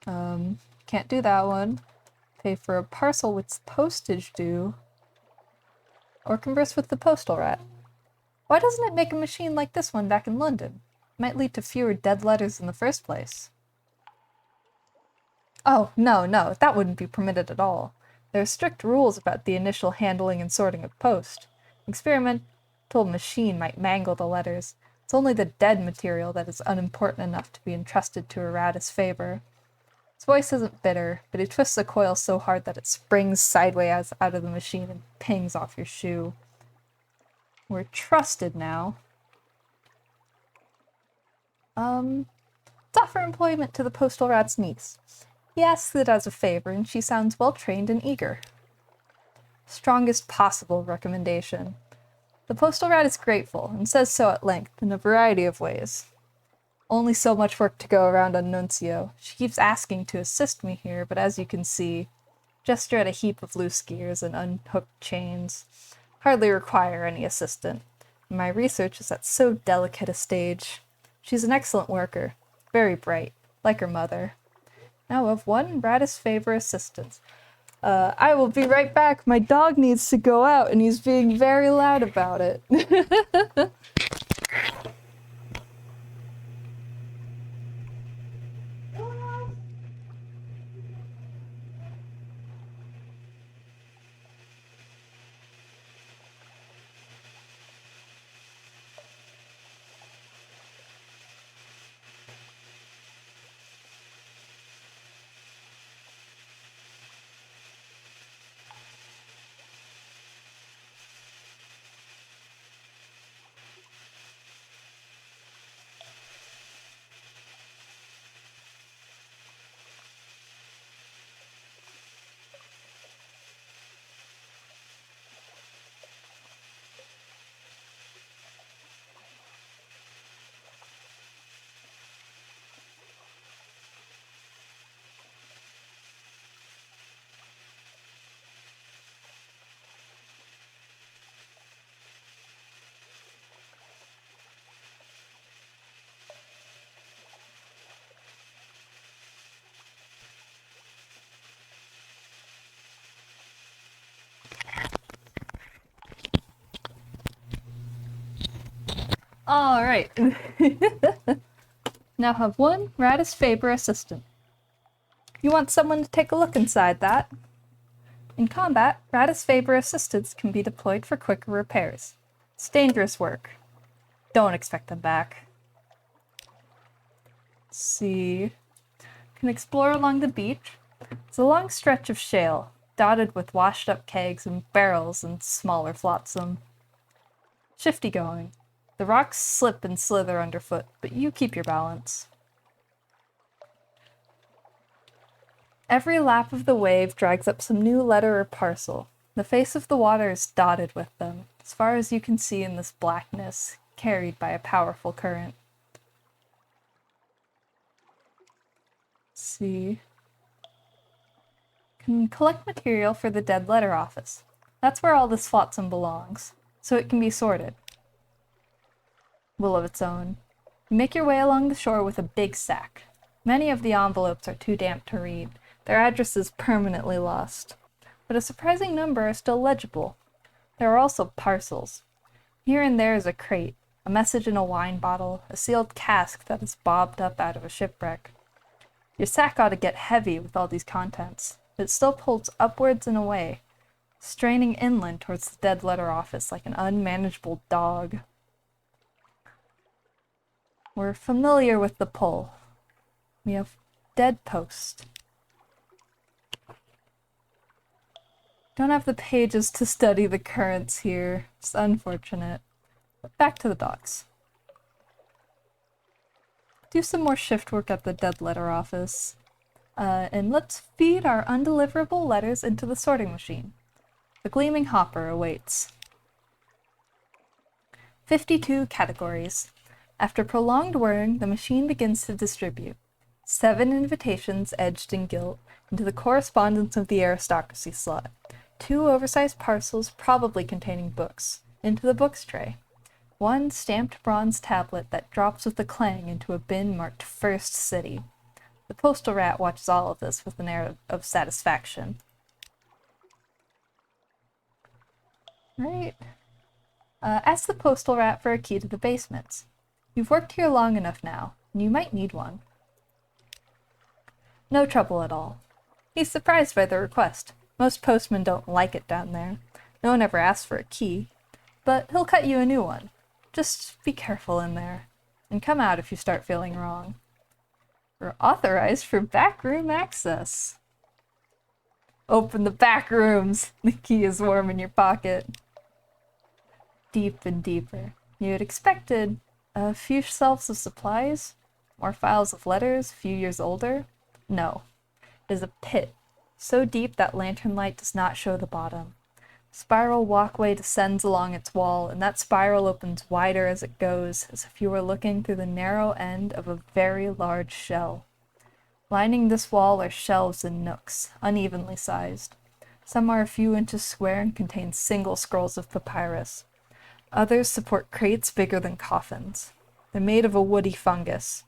Can't do that one. Pay for a parcel with postage due. Or converse with the postal rat. Why doesn't it make a machine like this one back in London? It might lead to fewer dead letters in the first place. Oh, no, that wouldn't be permitted at all. There are strict rules about the initial handling and sorting of post. An experimental machine might mangle the letters. It's only the dead material that is unimportant enough to be entrusted to a rat as Faber. His voice isn't bitter, but he twists the coil so hard that it springs sideways out of the machine and pings off your shoe. We're trusted now. Let's offer employment to the postal rat's niece. He asks it as a favor, and she sounds well-trained and eager. Strongest possible recommendation. The postal rat is grateful, and says so at length, in a variety of ways. Only so much work to go around on Nuncio. She keeps asking to assist me here, but as you can see, gesture at a heap of loose gears and unhooked chains. Hardly require any assistant. My research is at so delicate a stage. She's an excellent worker, very bright, like her mother. Now of one Radis Faber assistant. I will be right back. My dog needs to go out, and he's being very loud about it. Alright. Now have one Radis Faber assistant. You want someone to take a look inside that? In combat, Radis Faber assistants can be deployed for quicker repairs. It's dangerous work. Don't expect them back. Let's see. Can explore along the beach. It's a long stretch of shale, dotted with washed up kegs and barrels and smaller flotsam. Shifty going. The rocks slip and slither underfoot, but you keep your balance. Every lap of the wave drags up some new letter or parcel. The face of the water is dotted with them, as far as you can see in this blackness, carried by a powerful current. Let's see. Can collect material for the dead letter office. That's where all this flotsam belongs. so it can be sorted. Will of its own. You make your way along the shore with a big sack. Many of the envelopes are too damp to read, their addresses permanently lost. But a surprising number are still legible. There are also parcels. Here and there is a crate, a message in a wine bottle, a sealed cask that is bobbed up out of a shipwreck. Your sack ought to get heavy with all these contents, but it still pulls upwards and away, straining inland towards the dead letter office like an unmanageable dog. We're familiar with the pull. We have dead post. Don't have the pages to study the currents here. It's unfortunate. But back to the docks. Do some more shift work at the dead letter office. And let's feed our undeliverable letters into the sorting machine. The gleaming hopper awaits. 52 categories. After prolonged whirring, the machine begins to distribute. 7 invitations edged in gilt into the correspondence of the aristocracy slot. 2 oversized parcels, probably containing books, into the books tray. 1 stamped bronze tablet that drops with a clang into a bin marked First City. The postal rat watches all of this with an air of satisfaction. Right. Ask the postal rat for a key to the basements. You've worked here long enough now, and you might need one. No trouble at all. He's surprised by the request. Most postmen don't like it down there. No one ever asks for a key. But he'll cut you a new one. Just be careful in there. And come out if you start feeling wrong. We're authorized for backroom access. Open the back rooms. The key is warm in your pocket. Deep and deeper. You had expected a few shelves of supplies, more files of letters, a few years older. No. It is a pit, so deep that lantern light does not show the bottom. Spiral walkway descends along its wall, and that spiral opens wider as it goes, as if you were looking through the narrow end of a very large shell. Lining this wall are shelves and nooks, unevenly sized. Some are a few inches square and contain single scrolls of papyrus. Others support crates bigger than coffins. They're made of a woody fungus,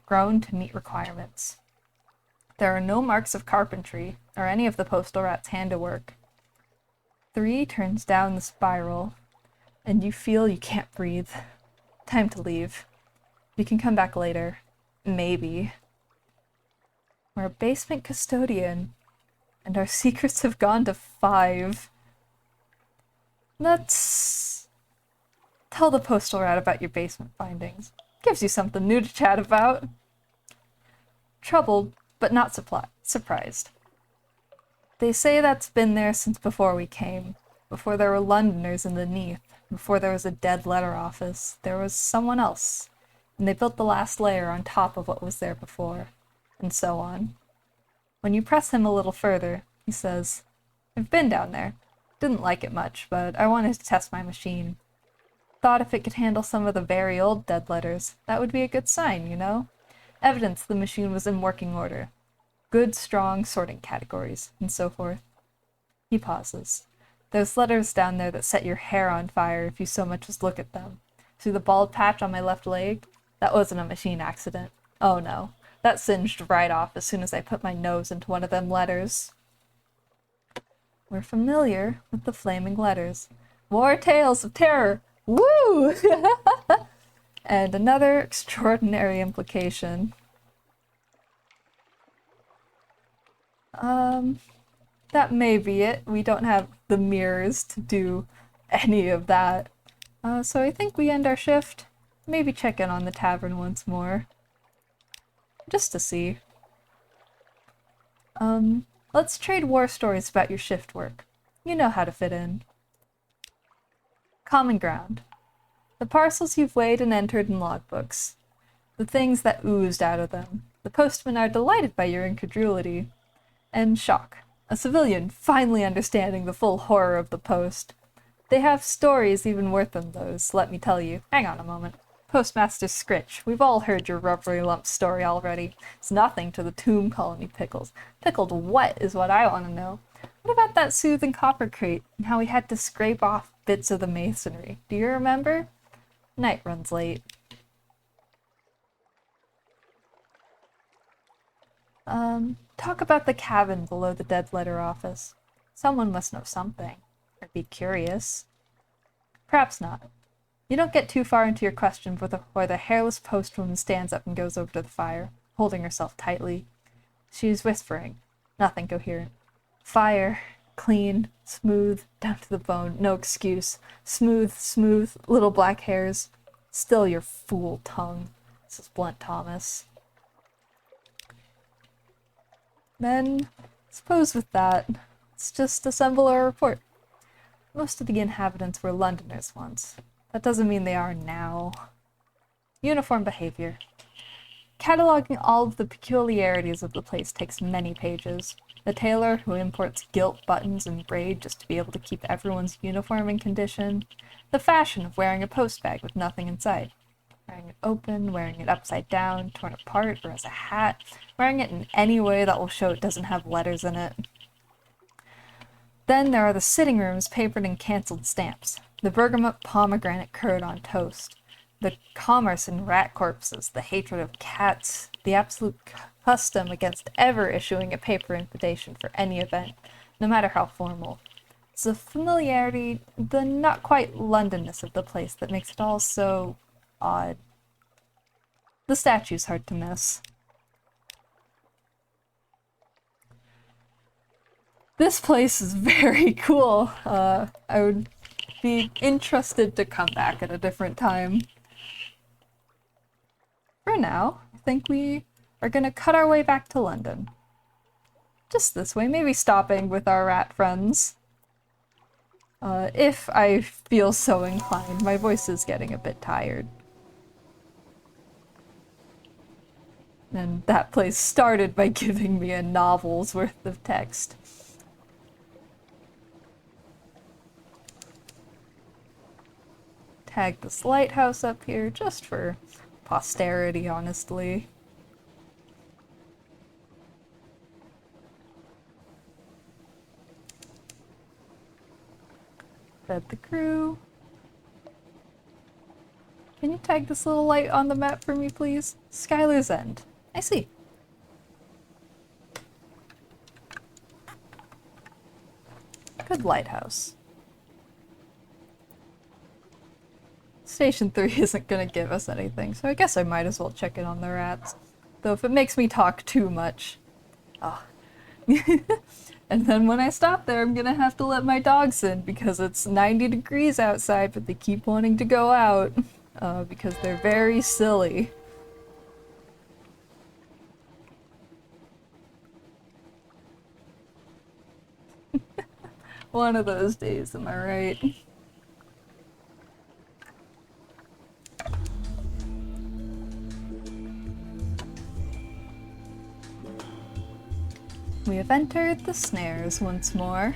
grown to meet requirements. There are no marks of carpentry, or any of the postal rat's handiwork. 3 turns down the spiral, and you feel you can't breathe. Time to leave. You can come back later. Maybe. We're a basement custodian, and our secrets have gone to 5. Let's tell the postal rat about your basement findings. Gives you something new to chat about. Troubled, but not surprised. They say that's been there since before we came, before there were Londoners in the Neath, before there was a dead letter office. There was someone else, and they built the last layer on top of what was there before, and so on. When you press him a little further, he says, I've been down there. Didn't like it much, but I wanted to test my machine. Thought if it could handle some of the very old dead letters, that would be a good sign, you know? Evidence the machine was in working order. Good, strong sorting categories, and so forth. He pauses. There's letters down there that set your hair on fire if you so much as look at them. See the bald patch on my left leg? That wasn't a machine accident. Oh no. That singed right off as soon as I put my nose into one of them letters. We're familiar with the flaming letters. More tales of terror! Woo! And another extraordinary implication. That may be it. We don't have the mirrors to do any of that. So I think we end our shift. Maybe check in on the tavern once more. Just to see. Let's trade war stories about your shift work. You know how to fit in. Common ground. The parcels you've weighed and entered in logbooks. The things that oozed out of them. The postmen are delighted by your incredulity. And shock. A civilian finally understanding the full horror of the post. They have stories even worse than those, let me tell you. Hang on a moment. Postmaster Scritch, we've all heard your rubbery lump story already. It's nothing to the tomb colony pickles. Pickled what is what I want to know. What about that soothing copper crate, and how we had to scrape off bits of the masonry. Do you remember? Night runs late. Talk about the cabin below the dead letter office. Someone must know something, or be curious. Perhaps not. You don't get too far into your question before the hairless postwoman stands up and goes over to the fire, holding herself tightly. She's whispering. Nothing coherent. Fire. Clean. Smooth. Down to the bone. No excuse. Smooth, smooth. Little black hairs. Still your fool tongue. This is Blunt Thomas. Then, suppose with that, let's just assemble our report. Most of the inhabitants were Londoners once. That doesn't mean they are now. Uniform behavior. Cataloging all of the peculiarities of the place takes many pages. The tailor who imports gilt buttons and braid just to be able to keep everyone's uniform in condition. The fashion of wearing a postbag with nothing inside. Wearing it open, wearing it upside down, torn apart, or as a hat. Wearing it in any way that will show it doesn't have letters in it. Then there are the sitting rooms papered in cancelled stamps. The bergamot pomegranate curd on toast. The commerce in rat corpses, the hatred of cats, the absolute custom against ever issuing a paper invitation for any event, no matter how formal. It's the familiarity, the not quite Londonness of the place that makes it all so odd. The statue's hard to miss. This place is very cool. I would be interested to come back at a different time. For now, I think we are gonna cut our way back to London. Just this way, maybe stopping with our rat friends. If I feel so inclined. My voice is getting a bit tired. And that place started by giving me a novel's worth of text. Tag this lighthouse up here just for posterity, honestly. Fed the crew. Can you tag this little light on the map for me, please? Skylar's End. I see. Good lighthouse. Station 3 isn't gonna give us anything, so I guess I might as well check in on the rats. Though if it makes me talk too much... Oh. And then when I stop there, I'm gonna have to let my dogs in because it's 90 degrees outside, but they keep wanting to go out. Because they're very silly. One of those days, am I right? We have entered the snares once more.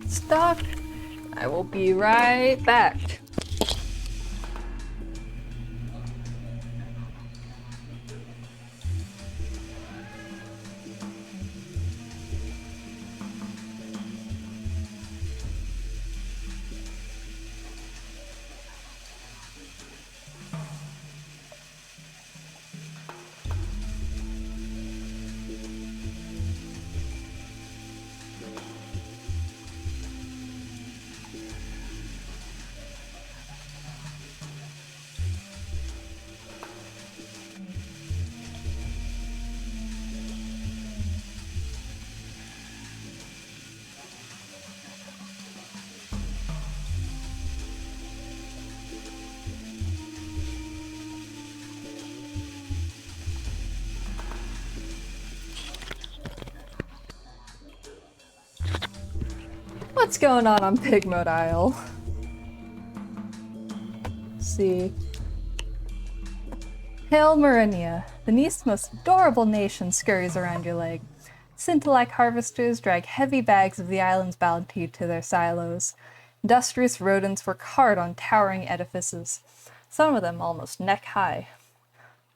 Stop. I will be right back. What's going on Pigmode Isle? Let's see. Hail Marinia, the East's most adorable nation scurries around your leg. Scintillac harvesters drag heavy bags of the island's bounty to their silos. Industrious rodents work hard on towering edifices, some of them almost neck-high.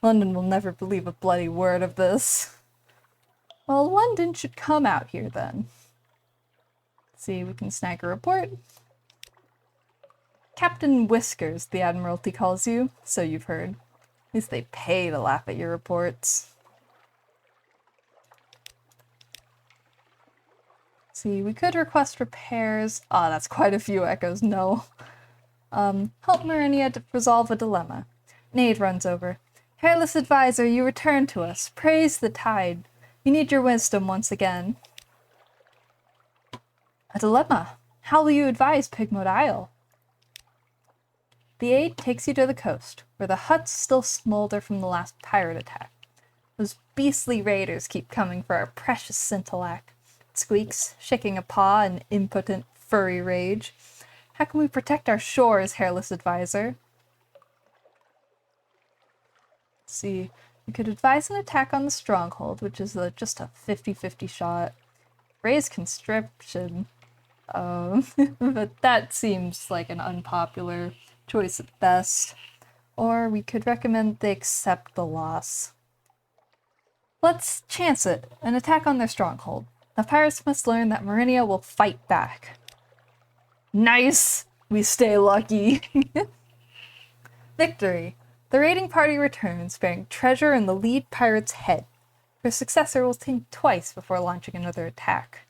London will never believe a bloody word of this. Well, London should come out here then. See, we can snag a report. Captain Whiskers, the Admiralty calls you, so you've heard. At least they pay to laugh at your reports. See, we could request repairs. Ah, that's quite a few echoes, no. Help Marinia to resolve a dilemma. An aide runs over. Hairless advisor, you return to us. Praise the tide. We need your wisdom once again. A dilemma. How will you advise Pigmote Isle? The aide takes you to the coast, where the huts still smolder from the last pirate attack. Those beastly raiders keep coming for our precious Scintillac. It squeaks, shaking a paw in impotent, furry rage. How can we protect our shores, Hairless Advisor? Let's see, we could advise an attack on the stronghold, which is just a 50-50 shot. Raise conscription. But that seems like an unpopular choice at best. Or we could recommend they accept the loss. Let's chance it. An attack on their stronghold. The pirates must learn that Marinia will fight back. Nice! We stay lucky. Victory. The raiding party returns, bearing treasure and the lead pirate's head. Their successor will think twice before launching another attack.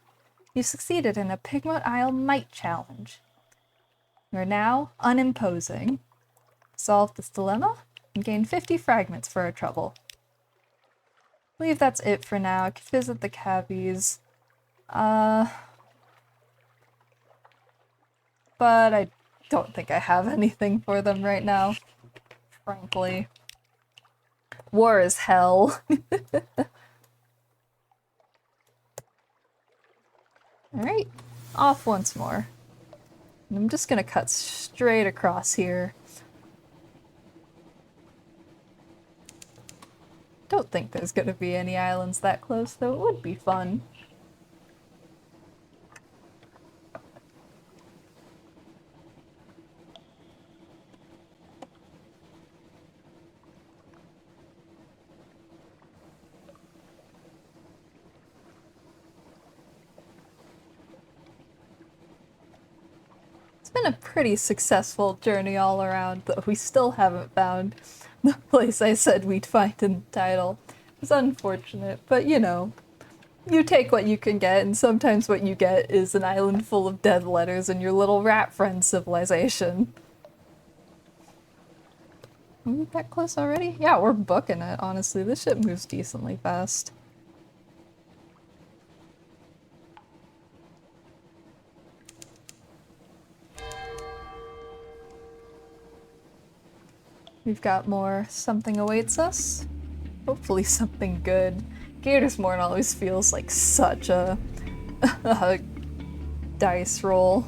You succeeded in a Pigmote Isle might challenge. You are now unimposing. Solve this dilemma and gain 50 fragments for our trouble. I believe that's it for now. I could visit the cabbies. But I don't think I have anything for them right now, frankly. War is hell. Alright, off once more. And I'm just gonna cut straight across here. Don't think there's gonna be any islands that close, though it would be fun. Been a pretty successful journey all around, though we still haven't found the place I said we'd find in the title. It's unfortunate, but you know, you take what you can get, and sometimes what you get is an island full of dead letters and your little rat friend civilization. Are we that close already? Yeah, we're booking it, honestly. This ship moves decently fast. We've got more Something Awaits Us. Hopefully something good. Gatorsmorn always feels like such a dice roll.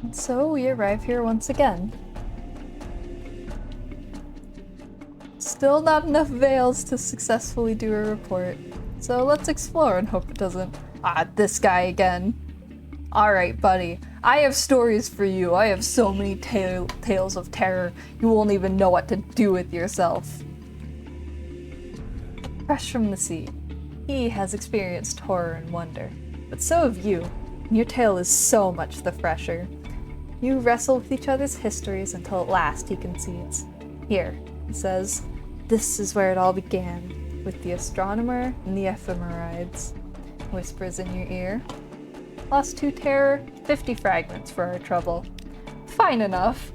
And so we arrive here once again. Still not enough veils to successfully do a report. So let's explore and hope it doesn't... Ah, this guy again. Alright, buddy. I have stories for you. I have so many tales of terror, you won't even know what to do with yourself. Fresh from the sea, he has experienced horror and wonder. But so have you, and your tale is so much the fresher. You wrestle with each other's histories until at last he concedes. Here, he says, this is where it all began, with the astronomer and the ephemerides. Whispers in your ear. Lost 2 terror, 50 fragments for our trouble. Fine enough.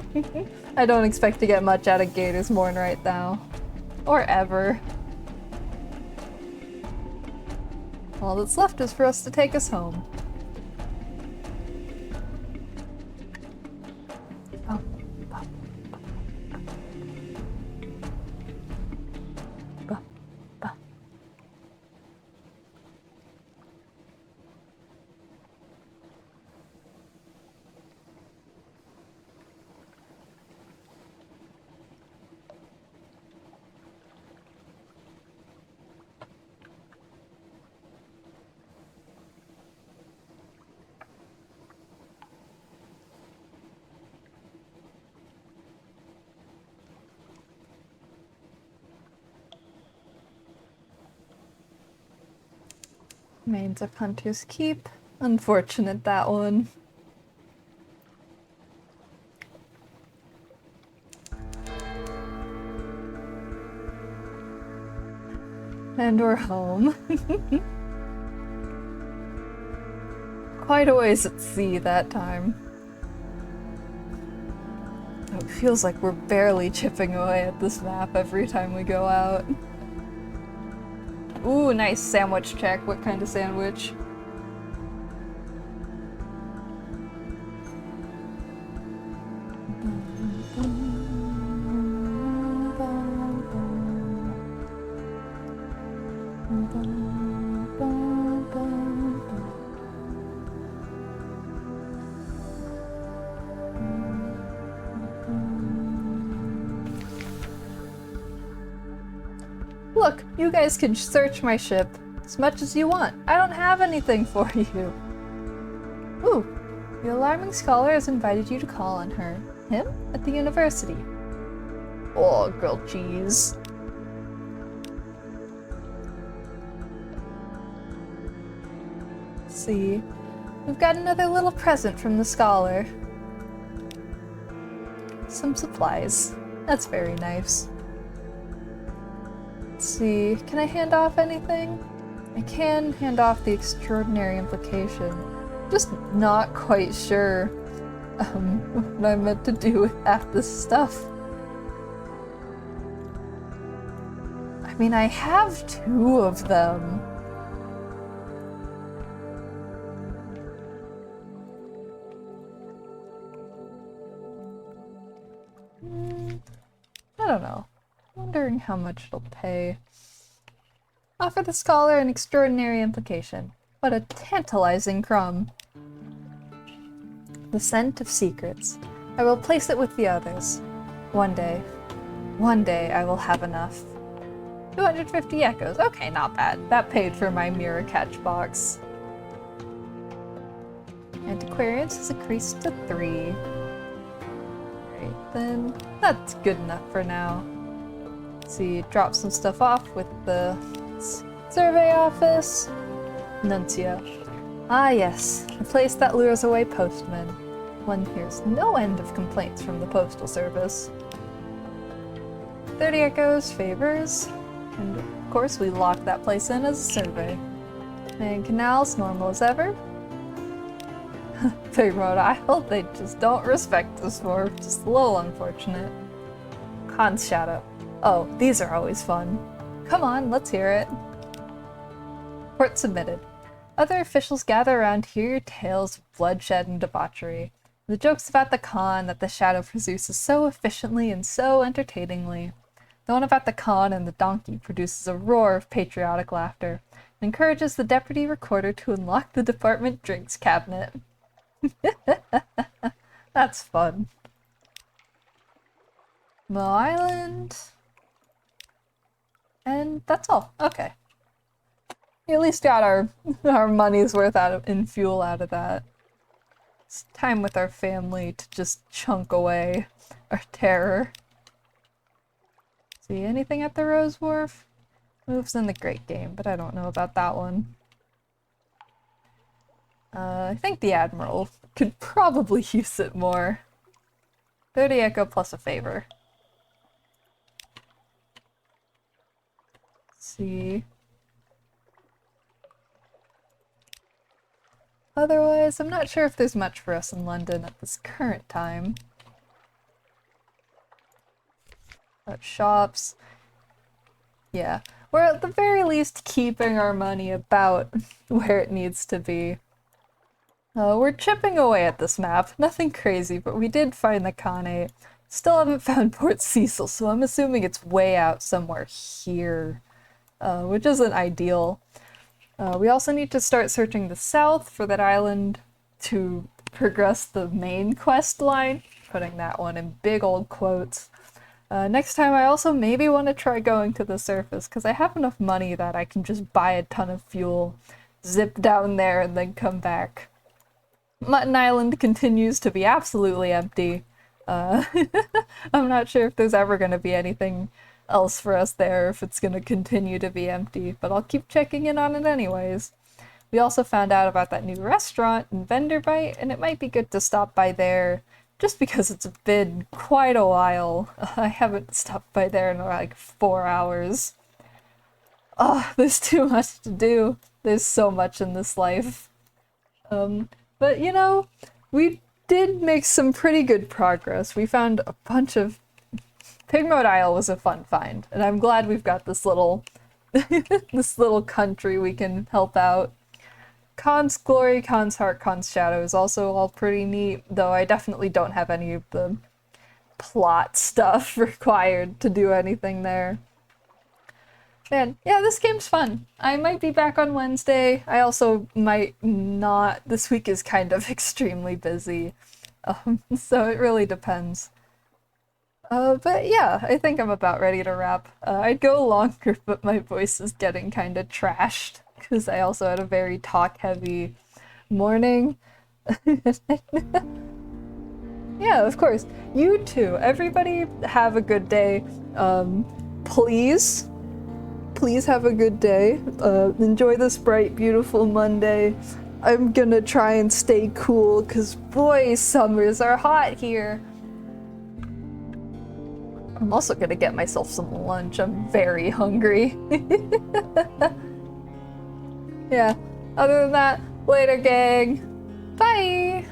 I don't expect to get much out of Gatorsmorn right now. Or ever. All that's left is for us to take us home. Oh. Remains of Hunter's Keep. Unfortunate, that one. And we're home. Quite a ways at sea that time. It feels like we're barely chipping away at this map every time we go out. Ooh, nice sandwich check. What kind of sandwich? Look, you guys can search my ship as much as you want. I don't have anything for you. Ooh, the alarming scholar has invited you to call on her. Him? At the university. Oh, grilled cheese. See, we've got another little present from the scholar. Some supplies. That's very nice. Let's see, can I hand off anything? I can hand off the extraordinary implication. Just not quite sure what I meant to do with half this stuff. I mean, I have 2 of them. I don't know. Wondering how much it'll pay. Offer the scholar an extraordinary implication. What a tantalizing crumb. The scent of secrets. I will place it with the others. One day I will have enough. 250 echoes. Okay, not bad. That paid for my mirror catch box. Antiquarians has increased to 3. Right, then that's good enough for now. Let's see, drop some stuff off with the survey office. Nuncio. Ah yes, a place that lures away postmen. One hears no end of complaints from the postal service. 30 echoes, favors, and of course we lock that place in as a survey. And canals, normal as ever. Big Road Isle, they just don't respect us more, just a little unfortunate. Khan's Shadow. Oh, these are always fun. Come on, let's hear it. Report submitted. Other officials gather around to hear your tales of bloodshed and debauchery. The jokes about the Khan that the Shadow produces so efficiently and so entertainingly. The one about the Khan and the donkey produces a roar of patriotic laughter and encourages the deputy recorder to unlock the department drinks cabinet. That's fun. Mo Island. And that's all. Okay. We at least got our money's worth in fuel out of that. It's time with our family to just chunk away our terror. See anything at the Rose Wharf? Moves in the Great Game, but I don't know about that one. I think the Admiral could probably use it more. 30 echo plus a favor. Let's see. Otherwise, I'm not sure if there's much for us in London at this current time. Shops. Yeah, we're at the very least keeping our money about where it needs to be. We're chipping away at this map. Nothing crazy, but we did find the Kane. Still haven't found Port Cecil, so I'm assuming it's way out somewhere here, which isn't ideal. We also need to start searching the south for that island to progress the main quest line, putting that one in big old quotes. Next time I also maybe want to try going to the surface, because I have enough money that I can just buy a ton of fuel, zip down there, and then come back. Mutton Island continues to be absolutely empty. I'm not sure if there's ever going to be anything else for us there, if it's going to continue to be empty, but I'll keep checking in on it anyways. We also found out about that new restaurant in Venderbite, and it might be good to stop by there, just because it's been quite a while. I haven't stopped by there in like 4 hours. Oh, there's too much to do. There's so much in this life. But you know, we did make some pretty good progress. We found a bunch of... Pigmode Isle was a fun find, and I'm glad we've got this little this little country we can help out. Khan's Glory, Khan's Heart, Khan's Shadow is also all pretty neat, though I definitely don't have any of the plot stuff required to do anything there. Man, yeah, this game's fun. I might be back on Wednesday. I also might not. This week is kind of extremely busy, so it really depends. But yeah, I think I'm about ready to wrap. I'd go longer, but my voice is getting kind of trashed, because I also had a very talk-heavy morning. Yeah, of course. You too. Everybody have a good day. Please have a good day. Enjoy this bright, beautiful Monday. I'm gonna try and stay cool, because boy, summers are hot here. I'm also gonna get myself some lunch. I'm very hungry. Yeah, other than that, later gang. Bye!